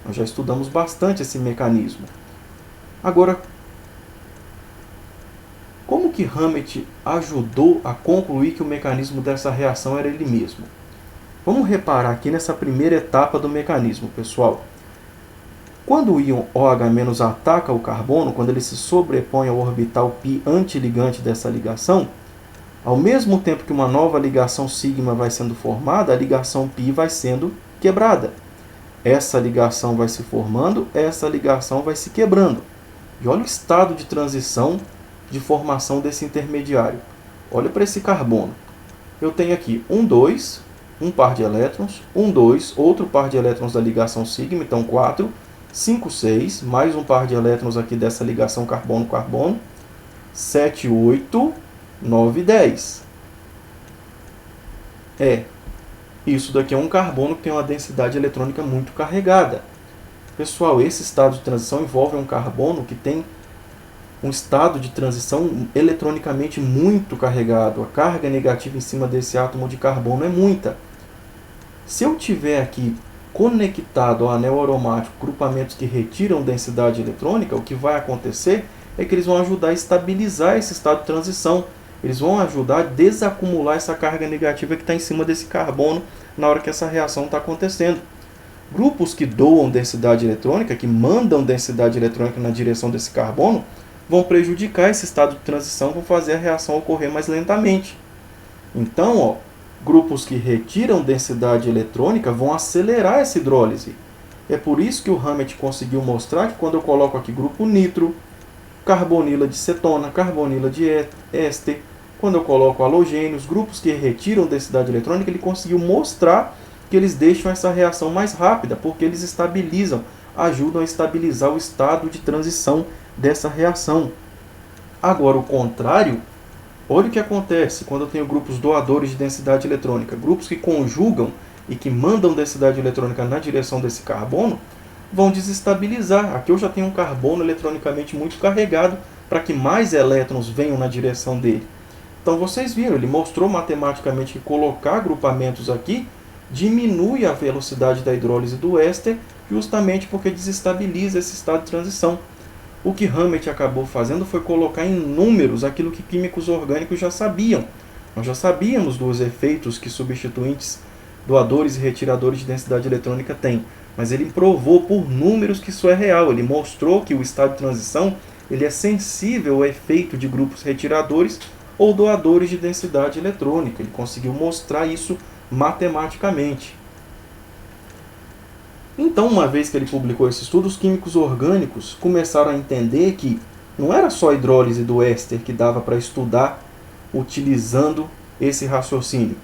Nós já estudamos bastante esse mecanismo. Agora, como que Hammett ajudou a concluir que o mecanismo dessa reação era ele mesmo? Vamos reparar aqui nessa primeira etapa do mecanismo, pessoal. Quando o íon OH- ataca o carbono, quando ele se sobrepõe ao orbital π antiligante dessa ligação, ao mesmo tempo que uma nova ligação sigma vai sendo formada, a ligação π vai sendo quebrada. Essa ligação vai se formando, essa ligação vai se quebrando. E olha o estado de transição de formação desse intermediário. Olha para esse carbono. Eu tenho aqui 1, 2, um par de elétrons, 1, 2, outro par de elétrons da ligação sigma, então 4, 5, 6, mais um par de elétrons aqui dessa ligação carbono-carbono, 7, 8, 9, 10. Isso daqui é um carbono que tem uma densidade eletrônica muito carregada. Pessoal, esse estado de transição envolve um carbono que tem um estado de transição eletronicamente muito carregado. A carga negativa em cima desse átomo de carbono é muita. Se eu tiver aqui conectado ao anel aromático grupamentos que retiram densidade eletrônica, o que vai acontecer é que eles vão ajudar a estabilizar esse estado de transição. eles vão ajudar a desacumular essa carga negativa que está em cima desse carbono na hora que essa reação está acontecendo. Grupos que doam densidade eletrônica, que mandam densidade eletrônica na direção desse carbono, vão prejudicar esse estado de transição, vão fazer a reação ocorrer mais lentamente. Então, grupos que retiram densidade eletrônica vão acelerar essa hidrólise. É por isso que o Hammett conseguiu mostrar que quando eu coloco aqui grupo nitro, carbonila de cetona, carbonila de éster, quando eu coloco halogênios, grupos que retiram densidade eletrônica, ele conseguiu mostrar que eles deixam essa reação mais rápida, porque eles estabilizam, ajudam a estabilizar o estado de transição dessa reação. Agora, o contrário, olha o que acontece quando eu tenho grupos doadores de densidade eletrônica, grupos que conjugam e que mandam densidade eletrônica na direção desse carbono, vão desestabilizar. Aqui eu já tenho um carbono eletronicamente muito carregado para que mais elétrons venham na direção dele. Então vocês viram, ele mostrou matematicamente que colocar agrupamentos aqui diminui a velocidade da hidrólise do éster, justamente porque desestabiliza esse estado de transição. O que Hammett acabou fazendo foi colocar em números aquilo que químicos orgânicos já sabiam. Nós já sabíamos dos efeitos que substituintes, doadores e retiradores de densidade eletrônica têm, mas ele provou por números que isso é real. Ele mostrou que o estado de transição ele é sensível ao efeito de grupos retiradores ou doadores de densidade eletrônica. Ele conseguiu mostrar isso matematicamente. Então, uma vez que ele publicou esse estudo, os químicos orgânicos começaram a entender que não era só a hidrólise do éster que dava para estudar utilizando esse raciocínio.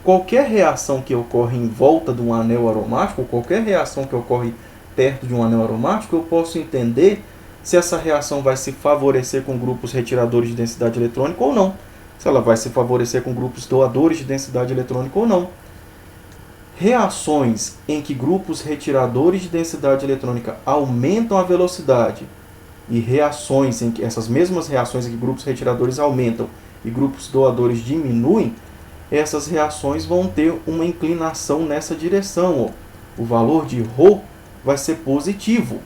Qualquer reação que ocorre em volta de um anel aromático, ou qualquer reação que ocorre perto de um anel aromático, eu posso entender se essa reação vai se favorecer com grupos retiradores de densidade eletrônica ou não. Se ela vai se favorecer com grupos doadores de densidade eletrônica ou não. Reações em que grupos retiradores de densidade eletrônica aumentam a velocidade e reações em que essas mesmas reações em que grupos retiradores aumentam e grupos doadores diminuem, essas reações vão ter uma inclinação nessa direção. O valor de ρ vai ser positivo.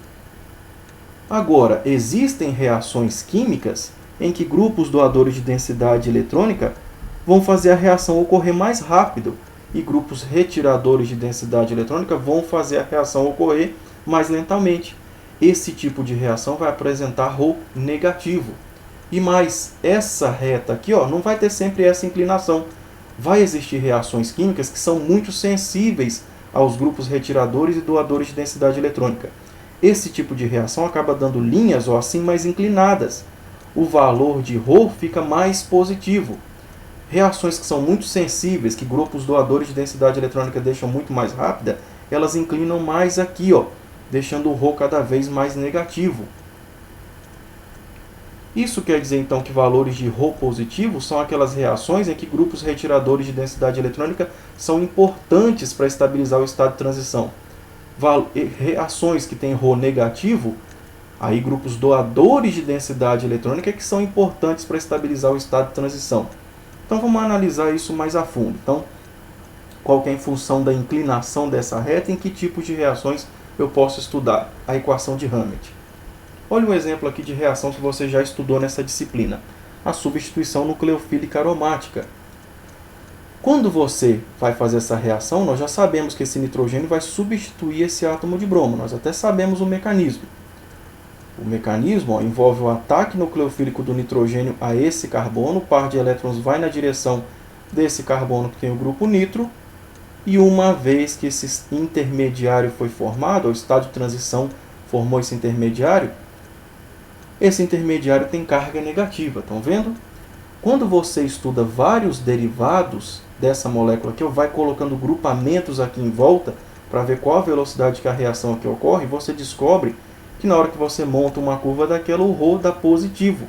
Agora, existem reações químicas em que grupos doadores de densidade eletrônica vão fazer a reação ocorrer mais rápido e grupos retiradores de densidade eletrônica vão fazer a reação ocorrer mais lentamente. Esse tipo de reação vai apresentar ρ negativo. E mais, essa reta aqui não vai ter sempre essa inclinação. Vai existir reações químicas que são muito sensíveis aos grupos retiradores e doadores de densidade eletrônica. Esse tipo de reação acaba dando linhas assim mais inclinadas. O valor de ρ fica mais positivo. Reações que são muito sensíveis, que grupos doadores de densidade eletrônica deixam muito mais rápida, elas inclinam mais aqui, deixando o ρ cada vez mais negativo. Isso quer dizer então que valores de ρ positivo são aquelas reações em que grupos retiradores de densidade eletrônica são importantes para estabilizar o estado de transição. Reações que têm ρ negativo, aí grupos doadores de densidade eletrônica que são importantes para estabilizar o estado de transição. Então vamos analisar isso mais a fundo. Então, qual que é a função da inclinação dessa reta e em que tipos de reações eu posso estudar? A equação de Hammett. Olha um exemplo aqui de reação que você já estudou nessa disciplina. A substituição nucleofílica aromática. Quando você vai fazer essa reação, nós já sabemos que esse nitrogênio vai substituir esse átomo de bromo. Nós até sabemos o mecanismo. O mecanismo envolve o ataque nucleofílico do nitrogênio a esse carbono. O par de elétrons vai na direção desse carbono que tem o grupo nitro. E uma vez que esse intermediário foi formado, o estado de transição formou esse intermediário tem carga negativa. Estão vendo? Quando você estuda vários derivados dessa molécula aqui, vai colocando grupamentos aqui em volta para ver qual a velocidade que a reação aqui ocorre, você descobre que na hora que você monta uma curva daquela, o ρ dá positivo.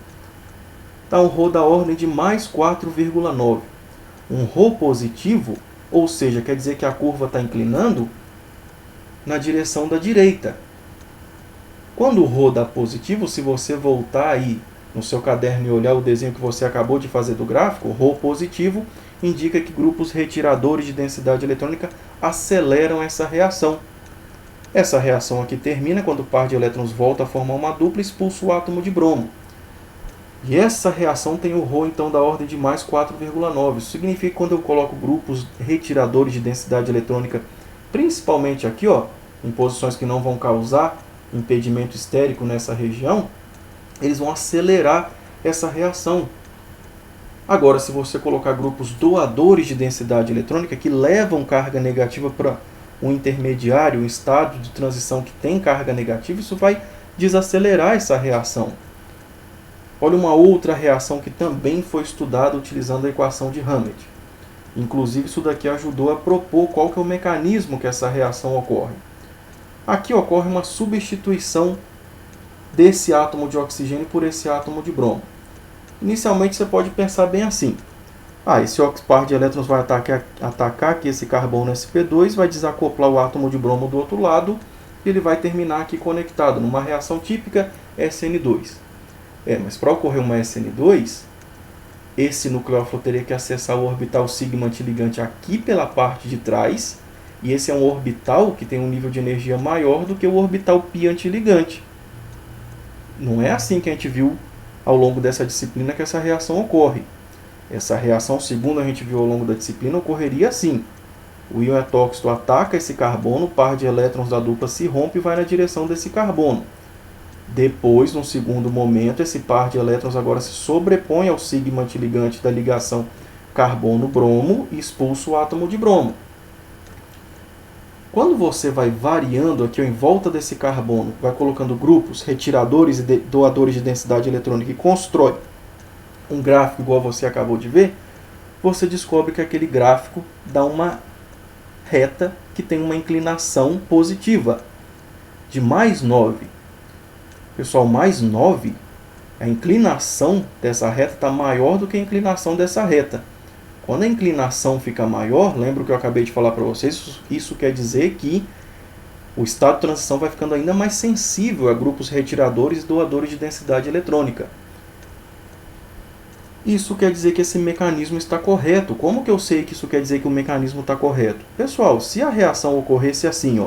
Dá um ρ da ordem de mais 4,9. Um ρ positivo, ou seja, quer dizer que a curva está inclinando na direção da direita. Quando o ρ dá positivo, se você voltar aí no seu caderno e olhar o desenho que você acabou de fazer do gráfico, ρ positivo indica que grupos retiradores de densidade eletrônica aceleram essa reação. Essa reação aqui termina quando o par de elétrons volta a formar uma dupla e expulsa o átomo de bromo. E essa reação tem o Rho, então, da ordem de mais 4,9. Isso significa que quando eu coloco grupos retiradores de densidade eletrônica, principalmente aqui, ó, em posições que não vão causar impedimento estérico nessa região, eles vão acelerar essa reação. Agora, se você colocar grupos doadores de densidade eletrônica, que levam carga negativa para um intermediário, um estado de transição que tem carga negativa, isso vai desacelerar essa reação. Olha uma outra reação que também foi estudada utilizando a equação de Hammett. Inclusive, isso daqui ajudou a propor qual que é o mecanismo que essa reação ocorre. Aqui ocorre uma substituição desse átomo de oxigênio por esse átomo de bromo. Inicialmente, você pode pensar bem assim. Esse par de elétrons vai atacar aqui esse carbono sp2, vai desacoplar o átomo de bromo do outro lado e ele vai terminar aqui conectado numa reação típica SN2. Mas para ocorrer uma SN2, esse nucleófilo teria que acessar o orbital sigma antiligante aqui pela parte de trás, e esse é um orbital que tem um nível de energia maior do que o orbital π antiligante. Não é assim que a gente viu ao longo dessa disciplina que essa reação ocorre. Essa reação, segundo a gente viu ao longo da disciplina, ocorreria assim. O íon tóxico ataca esse carbono, o par de elétrons da dupla se rompe e vai na direção desse carbono. Depois, num segundo momento, esse par de elétrons agora se sobrepõe ao sigma antiligante da ligação carbono-bromo e expulsa o átomo de bromo. Quando você vai variando aqui em volta desse carbono, vai colocando grupos, retiradores e doadores de densidade eletrônica e constrói um gráfico igual você acabou de ver, você descobre que aquele gráfico dá uma reta que tem uma inclinação positiva de mais 9. Pessoal, mais 9, a inclinação dessa reta está maior do que a inclinação dessa reta. Quando a inclinação fica maior, lembra o que eu acabei de falar para vocês, isso quer dizer que o estado de transição vai ficando ainda mais sensível a grupos retiradores e doadores de densidade eletrônica. Isso quer dizer que esse mecanismo está correto. Como que eu sei que isso quer dizer que o mecanismo está correto? Pessoal, se a reação ocorresse assim,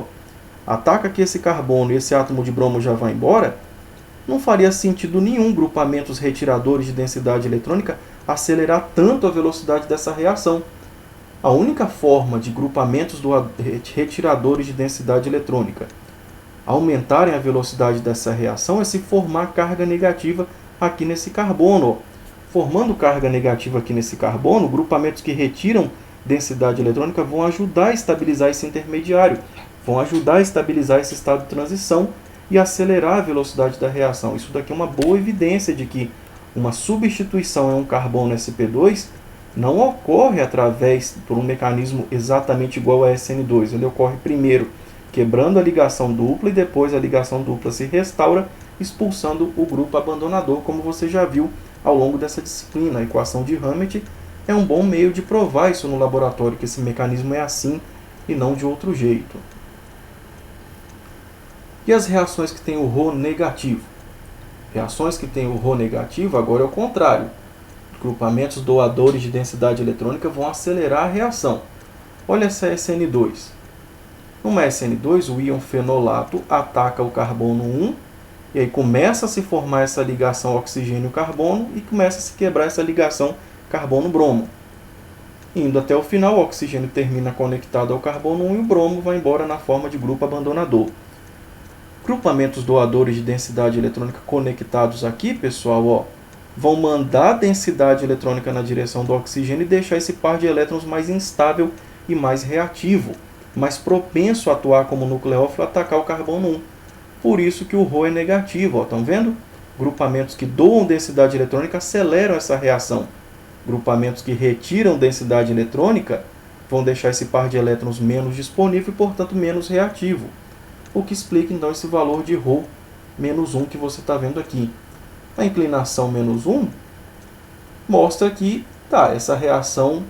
ataca aqui esse carbono e esse átomo de bromo já vai embora, não faria sentido nenhum grupamentos retiradores de densidade eletrônica acelerar tanto a velocidade dessa reação. A única forma de grupamentos retiradores de densidade eletrônica aumentarem a velocidade dessa reação é se formar carga negativa aqui nesse carbono. Formando carga negativa aqui nesse carbono, grupamentos que retiram densidade eletrônica vão ajudar a estabilizar esse intermediário, vão ajudar a estabilizar esse estado de transição e acelerar a velocidade da reação. Isso daqui é uma boa evidência de que uma substituição em um carbono sp2 não ocorre por um mecanismo exatamente igual a SN2. Ele ocorre primeiro quebrando a ligação dupla e depois a ligação dupla se restaura, expulsando o grupo abandonador, como você já viu ao longo dessa disciplina. A equação de Hammett é um bom meio de provar isso no laboratório, que esse mecanismo é assim e não de outro jeito. E as reações que têm o Rho negativo? Reações que têm o Rho negativo, agora é o contrário. Grupamentos doadores de densidade eletrônica vão acelerar a reação. Olha essa SN2. Numa SN2, o íon fenolato ataca o carbono 1, e aí começa a se formar essa ligação oxigênio-carbono e começa a se quebrar essa ligação carbono-bromo. Indo até o final, o oxigênio termina conectado ao carbono 1 e o bromo vai embora na forma de grupo abandonador. Grupamentos doadores de densidade eletrônica conectados aqui, pessoal, vão mandar a densidade eletrônica na direção do oxigênio e deixar esse par de elétrons mais instável e mais reativo, mais propenso a atuar como nucleófilo e atacar o carbono 1. Por isso que o Rho é negativo. Estão vendo? Grupamentos que doam densidade eletrônica aceleram essa reação. Grupamentos que retiram densidade eletrônica vão deixar esse par de elétrons menos disponível e, portanto, menos reativo. O que explica, então, esse valor de Rho menos 1 que você está vendo aqui. A inclinação menos 1 mostra que essa reação,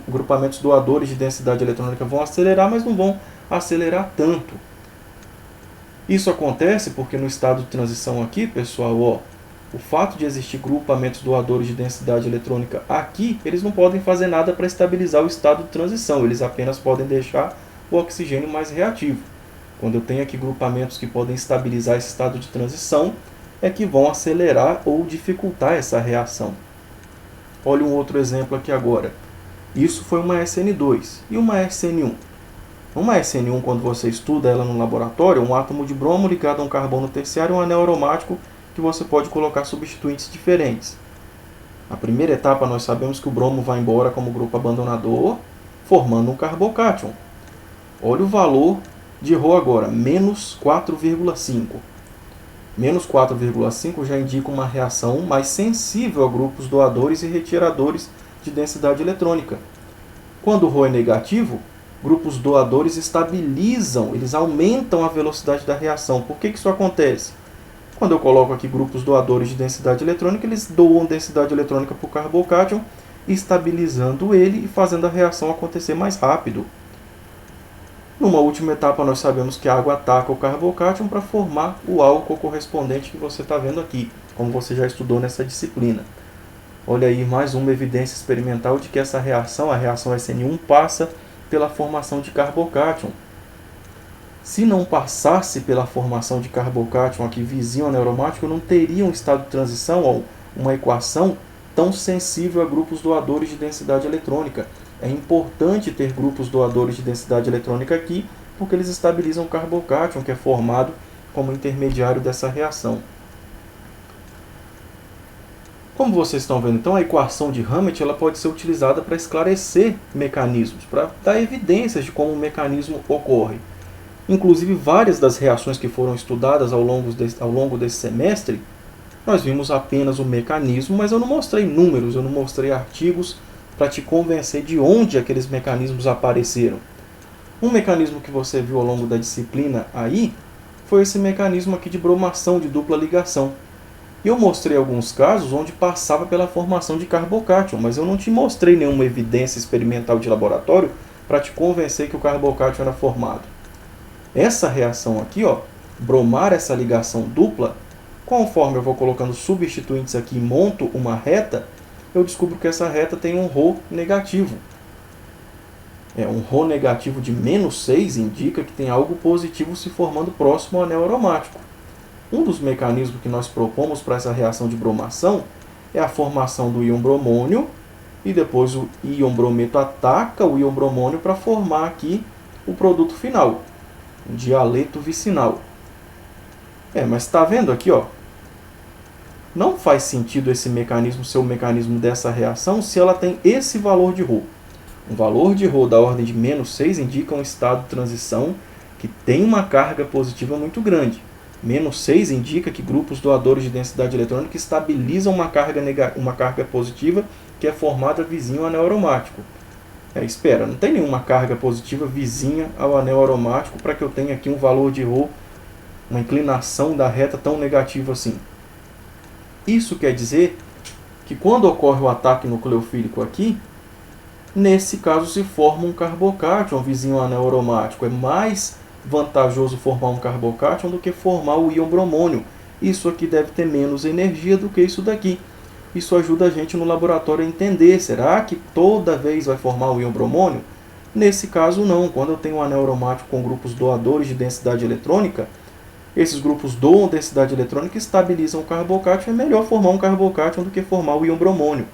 grupamentos doadores de densidade eletrônica vão acelerar, mas não vão acelerar tanto. Isso acontece porque no estado de transição aqui, pessoal, o fato de existir grupamentos doadores de densidade eletrônica aqui, eles não podem fazer nada para estabilizar o estado de transição, eles apenas podem deixar o oxigênio mais reativo. Quando eu tenho aqui grupamentos que podem estabilizar esse estado de transição, é que vão acelerar ou dificultar essa reação. Olha um outro exemplo aqui agora. Isso foi uma SN2 e uma SN1. Uma SN1, quando você estuda ela no laboratório, é um átomo de bromo ligado a um carbono terciário e um anel aromático que você pode colocar substituintes diferentes. Na primeira etapa, nós sabemos que o bromo vai embora como grupo abandonador, formando um carbocátion. Olha o valor de Rho agora, menos 4,5. Menos 4,5 já indica uma reação mais sensível a grupos doadores e retiradores de densidade eletrônica. Quando o Rho é negativo, grupos doadores estabilizam, eles aumentam a velocidade da reação. Por que isso acontece? Quando eu coloco aqui grupos doadores de densidade eletrônica, eles doam densidade eletrônica para o carbocátion, estabilizando ele e fazendo a reação acontecer mais rápido. Numa última etapa, nós sabemos que a água ataca o carbocátion para formar o álcool correspondente que você está vendo aqui, como você já estudou nessa disciplina. Olha aí mais uma evidência experimental de que essa reação, a reação SN1, passa pela formação de carbocátion. Se não passasse pela formação de carbocátion aqui vizinho ao aromático, eu não teria um estado de transição ou uma equação tão sensível a grupos doadores de densidade eletrônica. É importante ter grupos doadores de densidade eletrônica aqui, porque eles estabilizam o carbocátion, que é formado como intermediário dessa reação. Como vocês estão vendo, então, a equação de Hammett ela pode ser utilizada para esclarecer mecanismos, para dar evidências de como o mecanismo ocorre. Inclusive, várias das reações que foram estudadas ao longo desse semestre, nós vimos apenas o mecanismo, mas eu não mostrei números, eu não mostrei artigos para te convencer de onde aqueles mecanismos apareceram. Um mecanismo que você viu ao longo da disciplina aí foi esse mecanismo aqui de bromação de dupla ligação. Eu mostrei alguns casos onde passava pela formação de carbocátion, mas eu não te mostrei nenhuma evidência experimental de laboratório para te convencer que o carbocátion era formado. Essa reação aqui, ó, bromar essa ligação dupla, conforme eu vou colocando substituintes aqui e monto uma reta, eu descubro que essa reta tem um Rho negativo. Um Rho negativo de menos 6 indica que tem algo positivo se formando próximo ao anel aromático. Um dos mecanismos que nós propomos para essa reação de bromação é a formação do íon bromônio e depois o íon brometo ataca o íon bromônio para formar aqui o produto final, um dialeto vicinal. Mas está vendo aqui, ó? Não faz sentido esse mecanismo ser o mecanismo dessa reação se ela tem esse valor de Rho. Um valor de Rho da ordem de menos 6 indica um estado de transição que tem uma carga positiva muito grande. Menos 6 indica que grupos doadores de densidade eletrônica estabilizam uma carga positiva que é formada vizinho ao anel aromático. Espera, não tem nenhuma carga positiva vizinha ao anel aromático para que eu tenha aqui um valor de Rho, uma inclinação da reta tão negativa assim. Isso quer dizer que quando ocorre o ataque nucleofílico aqui, nesse caso se forma um carbocátion vizinho ao anel aromático. É mais vantajoso formar um carbocátion do que formar o íon bromônio. Isso aqui deve ter menos energia do que isso daqui. Isso ajuda a gente no laboratório a entender, será que toda vez vai formar o íon bromônio? Nesse caso não, quando eu tenho um anel aromático com grupos doadores de densidade eletrônica, esses grupos doam densidade eletrônica e estabilizam o carbocátion, é melhor formar um carbocátion do que formar o íon bromônio.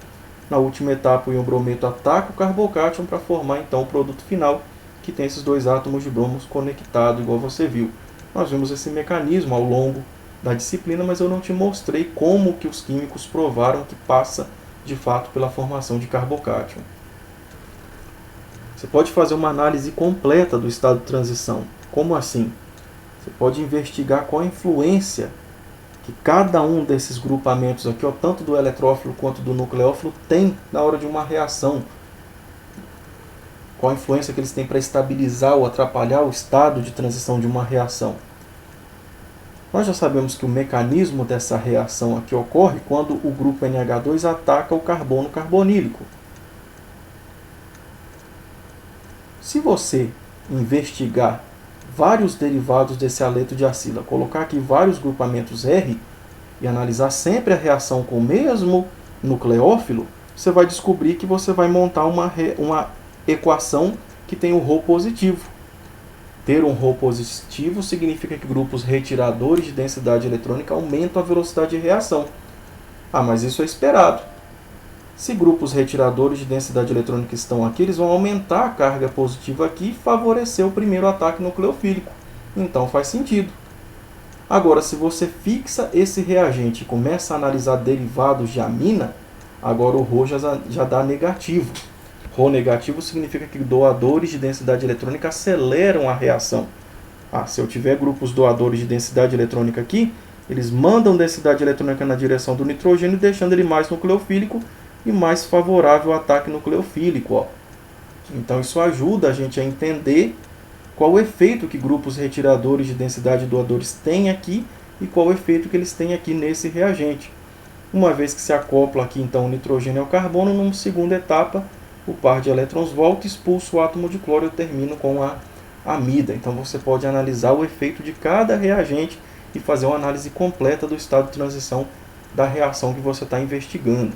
Na última etapa, o íon brometo ataca o carbocátion para formar então o produto final, que tem esses dois átomos de bromos conectados, igual você viu. Nós vimos esse mecanismo ao longo da disciplina, mas eu não te mostrei como que os químicos provaram que passa de fato pela formação de carbocátion. Você pode fazer uma análise completa do estado de transição. Como assim? Você pode investigar qual a influência que cada um desses grupamentos aqui, ó, tanto do eletrófilo quanto do nucleófilo, tem na hora de uma reação. Qual a influência que eles têm para estabilizar ou atrapalhar o estado de transição de uma reação. Nós já sabemos que o mecanismo dessa reação aqui ocorre quando o grupo NH2 ataca o carbono carbonílico. Se você investigar vários derivados desse haleto de acila, colocar aqui vários grupamentos R e analisar sempre a reação com o mesmo nucleófilo, você vai descobrir que você vai montar uma equação que tem o Rho positivo. Ter um Rho positivo significa que grupos retiradores de densidade eletrônica aumentam a velocidade de reação. Ah, mas isso é esperado. Se grupos retiradores de densidade eletrônica estão aqui, eles vão aumentar a carga positiva aqui e favorecer o primeiro ataque nucleofílico. Então faz sentido. Agora, se você fixa esse reagente e começa a analisar derivados de amina, agora o Rho já dá negativo. Rho negativo significa que doadores de densidade eletrônica aceleram a reação. Ah, se eu tiver grupos doadores de densidade eletrônica aqui, eles mandam densidade eletrônica na direção do nitrogênio, deixando ele mais nucleofílico e mais favorável ao ataque nucleofílico. Ó. Então isso ajuda a gente a entender qual o efeito que grupos retiradores de densidade doadores têm aqui e qual o efeito que eles têm aqui nesse reagente. Uma vez que se acopla aqui então o nitrogênio ao carbono, numa segunda etapa, o par de elétrons volta e expulsa o átomo de cloro e eu termino com a amida. Então você pode analisar o efeito de cada reagente e fazer uma análise completa do estado de transição da reação que você está investigando.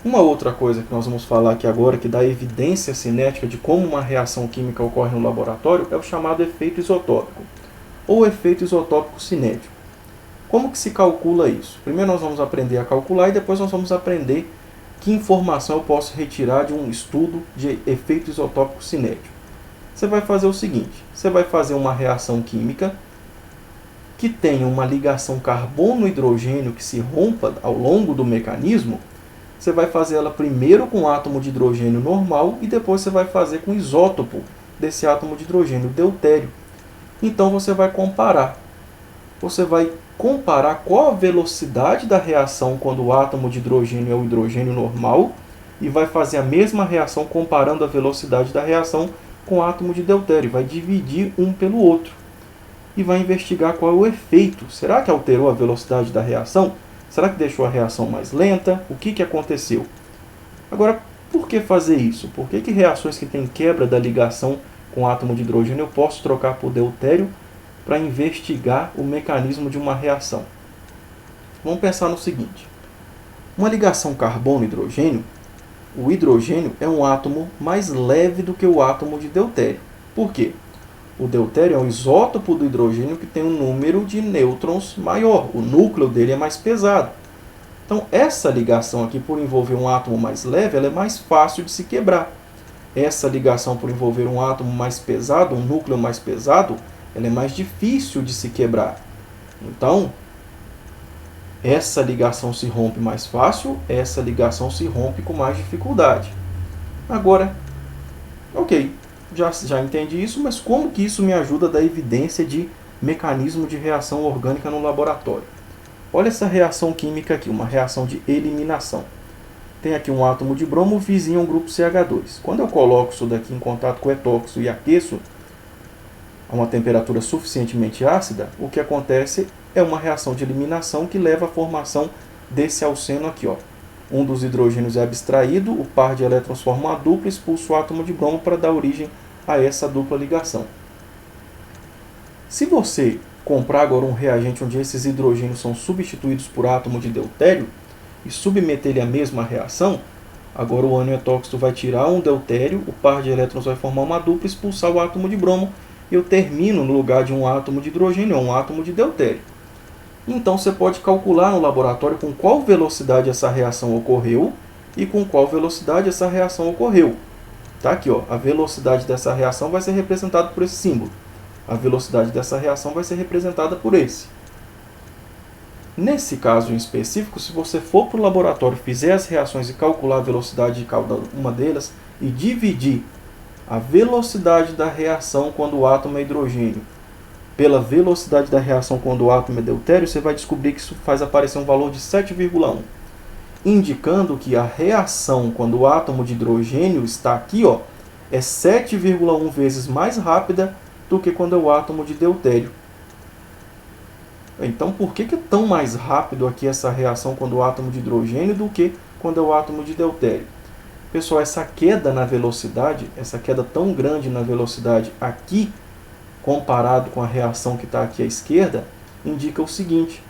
Uma outra coisa que nós vamos falar aqui agora, que dá evidência cinética de como uma reação química ocorre no laboratório, é o chamado efeito isotópico, ou efeito isotópico cinético. Como que se calcula isso? Primeiro nós vamos aprender a calcular e depois nós vamos aprender que informação eu posso retirar de um estudo de efeito isotópico cinético. Você vai fazer o seguinte, você vai fazer uma reação química que tenha uma ligação carbono-hidrogênio que se rompa ao longo do mecanismo. Você vai fazer ela primeiro com o átomo de hidrogênio normal e depois você vai fazer com o isótopo desse átomo de hidrogênio, deutério. Então você vai comparar. Você vai comparar qual a velocidade da reação quando o átomo de hidrogênio é o hidrogênio normal e vai fazer a mesma reação comparando a velocidade da reação com o átomo de deutério. Vai dividir um pelo outro e vai investigar qual é o efeito. Será que alterou a velocidade da reação? Será que deixou a reação mais lenta? O que aconteceu? Agora, por que fazer isso? Por que reações que têm quebra da ligação com o átomo de hidrogênio eu posso trocar por deutério para investigar o mecanismo de uma reação? Vamos pensar no seguinte. Uma ligação carbono-hidrogênio, o hidrogênio é um átomo mais leve do que o átomo de deutério. Por quê? O deutério é um isótopo do hidrogênio que tem um número de nêutrons maior. O núcleo dele é mais pesado. Então, essa ligação aqui, por envolver um átomo mais leve, ela é mais fácil de se quebrar. Essa ligação, por envolver um átomo mais pesado, um núcleo mais pesado, ela é mais difícil de se quebrar. Então, essa ligação se rompe mais fácil, essa ligação se rompe com mais dificuldade. Agora, ok. Já entendi isso, mas como que isso me ajuda a dar evidência de mecanismo de reação orgânica no laboratório? Olha essa reação química aqui, uma reação de eliminação. Tem aqui um átomo de bromo vizinho a um grupo CH2. Quando eu coloco isso daqui em contato com o etóxido e aqueço a uma temperatura suficientemente ácida, o que acontece é uma reação de eliminação que leva à formação desse alceno aqui, ó. Um dos hidrogênios é abstraído, o par de elétrons forma uma dupla e expulsa o átomo de bromo para dar origem a essa dupla ligação. Se você comprar agora um reagente onde esses hidrogênios são substituídos por átomo de deutério e submeter ele à mesma reação, agora o ânion etóxido vai tirar um deutério, o par de elétrons vai formar uma dupla e expulsar o átomo de bromo e eu termino no lugar de um átomo de hidrogênio, um átomo de deutério. Então você pode calcular no laboratório com qual velocidade essa reação ocorreu e com qual velocidade essa reação ocorreu. Tá aqui, ó, a velocidade dessa reação vai ser representada por esse símbolo. A velocidade dessa reação vai ser representada por esse. Nesse caso em específico, se você for para o laboratório, fizer as reações e calcular a velocidade de cada uma delas e dividir a velocidade da reação quando o átomo é hidrogênio pela velocidade da reação quando o átomo é deutério, você vai descobrir que isso faz aparecer um valor de 7,1. Indicando que a reação quando o átomo de hidrogênio está aqui, ó, é 7,1 vezes mais rápida do que quando é o átomo de deutério. Então, por que é tão mais rápido aqui essa reação quando o átomo de hidrogênio do que quando é o átomo de deutério? Pessoal, essa queda na velocidade, essa queda tão grande na velocidade aqui, comparado com a reação que está aqui à esquerda, indica o seguinte.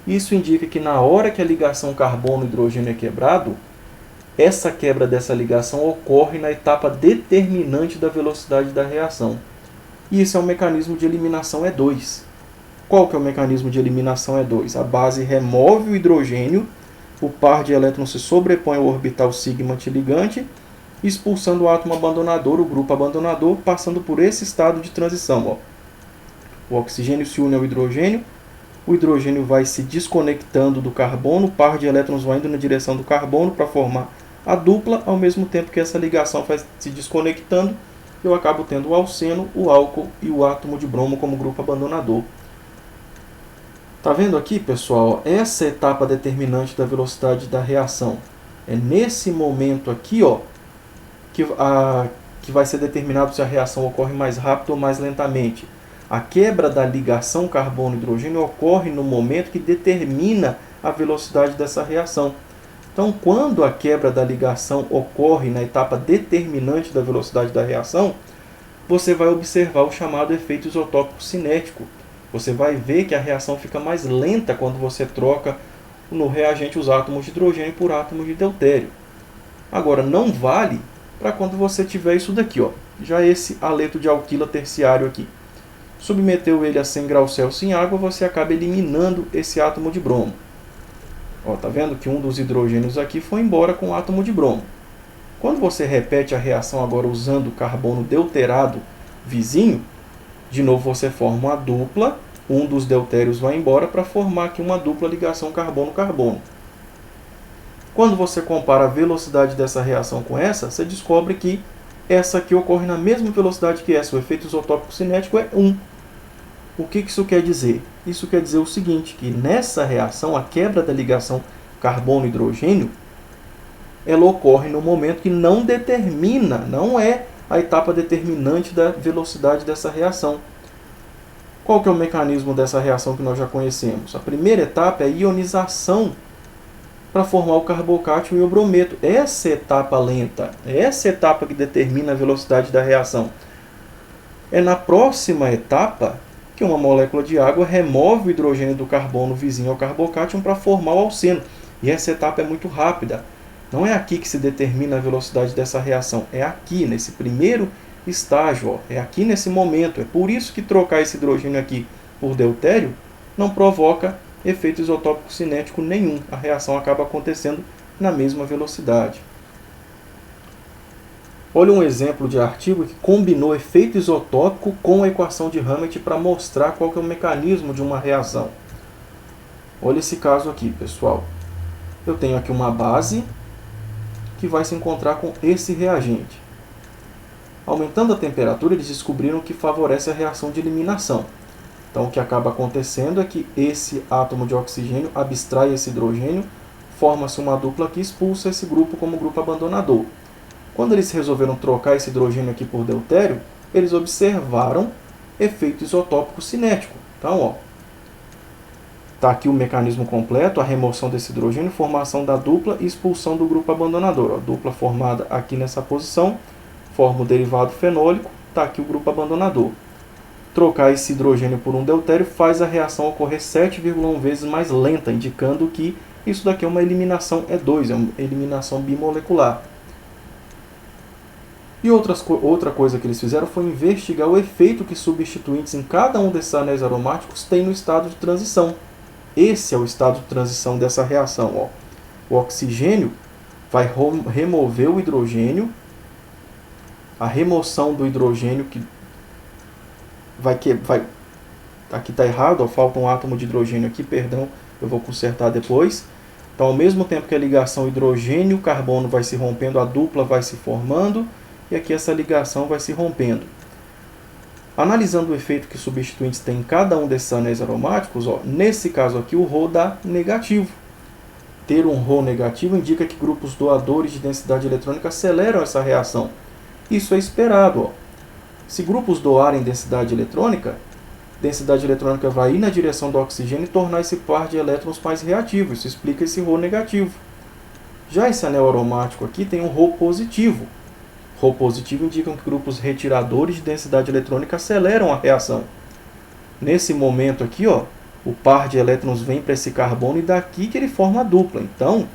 Isso indica que na hora que a ligação carbono-hidrogênio é quebrado, essa quebra dessa ligação ocorre na etapa determinante da velocidade da reação. E isso é um mecanismo de eliminação E2. Qual que é o mecanismo de eliminação E2? A base remove o hidrogênio, o par de elétrons se sobrepõe ao orbital sigma antiligante, expulsando o átomo abandonador, o grupo abandonador, passando por esse estado de transição. Ó. O oxigênio se une ao hidrogênio, o hidrogênio vai se desconectando do carbono, o par de elétrons vai indo na direção do carbono para formar a dupla, ao mesmo tempo que essa ligação vai se desconectando, eu acabo tendo o alceno, o álcool e o átomo de bromo como grupo abandonador. Tá vendo aqui, pessoal? Essa etapa determinante da velocidade da reação. É nesse momento aqui, ó, que vai ser determinado se a reação ocorre mais rápido ou mais lentamente. A quebra da ligação carbono-hidrogênio ocorre no momento que determina a velocidade dessa reação. Então, quando a quebra da ligação ocorre na etapa determinante da velocidade da reação, você vai observar o chamado efeito isotópico cinético. Você vai ver que a reação fica mais lenta quando você troca no reagente os átomos de hidrogênio por átomos de deutério. Agora, não vale para quando você tiver isso daqui, ó, já esse haleto de alquila terciário aqui. Submeteu ele a 100 graus Celsius em água, você acaba eliminando esse átomo de bromo. Ó, tá vendo que um dos hidrogênios aqui foi embora com o átomo de bromo. Quando você repete a reação agora usando o carbono deuterado vizinho, de novo você forma uma dupla, um dos deutérios vai embora para formar aqui uma dupla ligação carbono-carbono. Quando você compara a velocidade dessa reação com essa, você descobre que essa aqui ocorre na mesma velocidade que essa. O efeito isotópico cinético é 1. O que isso quer dizer? Isso quer dizer o seguinte, que nessa reação, a quebra da ligação carbono-hidrogênio, ela ocorre no momento que não determina, não é a etapa determinante da velocidade dessa reação. Qual que é o mecanismo dessa reação que nós já conhecemos? A primeira etapa é a ionização para formar o carbocátio e o brometo. Essa etapa lenta, essa etapa que determina a velocidade da reação. É na próxima etapa que uma molécula de água remove o hidrogênio do carbono vizinho ao carbocátion para formar o alceno. E essa etapa é muito rápida. Não é aqui que se determina a velocidade dessa reação, é aqui, nesse primeiro estágio, ó, é aqui nesse momento. É por isso que trocar esse hidrogênio aqui por deutério não provoca efeito isotópico cinético nenhum. A reação acaba acontecendo na mesma velocidade. Olha um exemplo de artigo que combinou efeito isotópico com a equação de Hammett para mostrar qual que é o mecanismo de uma reação. Olha esse caso aqui, pessoal. Eu tenho aqui uma base que vai se encontrar com esse reagente. Aumentando a temperatura, eles descobriram que favorece a reação de eliminação. Então, o que acaba acontecendo é que esse átomo de oxigênio abstrai esse hidrogênio, forma-se uma dupla que expulsa esse grupo como grupo abandonador. Quando eles resolveram trocar esse hidrogênio aqui por deutério, eles observaram efeito isotópico cinético. Então, ó, está aqui o mecanismo completo, a remoção desse hidrogênio, formação da dupla e expulsão do grupo abandonador. Ó, dupla formada aqui nessa posição, forma o derivado fenólico, está aqui o grupo abandonador. Trocar esse hidrogênio por um deutério faz a reação ocorrer 7,1 vezes mais lenta, indicando que isso daqui é uma eliminação E2, é uma eliminação bimolecular. E outra coisa que eles fizeram foi investigar o efeito que substituintes em cada um desses anéis aromáticos têm no estado de transição. Esse é o estado de transição dessa reação. Ó. O oxigênio vai remover o hidrogênio, a remoção do hidrogênio que aqui está errado, ó, falta um átomo de hidrogênio aqui, perdão, eu vou consertar depois. Então, ao mesmo tempo que a ligação hidrogênio-carbono vai se rompendo, a dupla vai se formando, e aqui essa ligação vai se rompendo. Analisando o efeito que substituintes têm em cada um desses anéis aromáticos, ó, nesse caso aqui o Rho dá negativo. Ter um Rho negativo indica que grupos doadores de densidade eletrônica aceleram essa reação. Isso é esperado. Ó. Se grupos doarem densidade eletrônica vai ir na direção do oxigênio e tornar esse par de elétrons mais reativo. Isso explica esse Rho negativo. Já esse anel aromático aqui tem um Rho positivo. Rho positivo indicam que grupos retiradores de densidade eletrônica aceleram a reação. Nesse momento aqui, ó, o par de elétrons vem para esse carbono e daqui que ele forma a dupla. Então,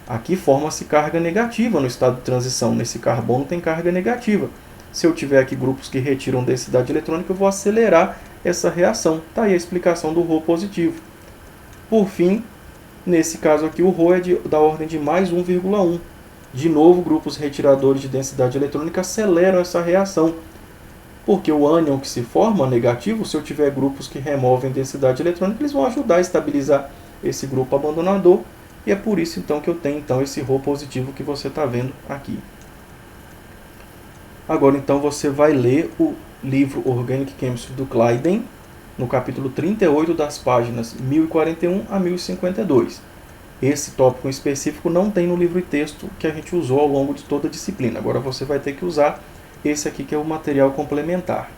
Aqui forma-se carga negativa no estado de transição. Nesse carbono tem carga negativa. Se eu tiver aqui grupos que retiram densidade eletrônica, eu vou acelerar essa reação. Está aí a explicação do Rho positivo. Por fim, nesse caso aqui, o Rho é da ordem de mais 1,1. De novo, grupos retiradores de densidade eletrônica aceleram essa reação. Porque o ânion que se forma negativo, se eu tiver grupos que removem densidade eletrônica, eles vão ajudar a estabilizar esse grupo abandonador. E é por isso então que eu tenho esse Rho positivo que você está vendo aqui. Agora então você vai ler o livro Organic Chemistry do Clayden, no capítulo 38, das páginas 1041 a 1052. Esse tópico em específico não tem no livro e texto que a gente usou ao longo de toda a disciplina. Agora você vai ter que usar esse aqui, que é o material complementar.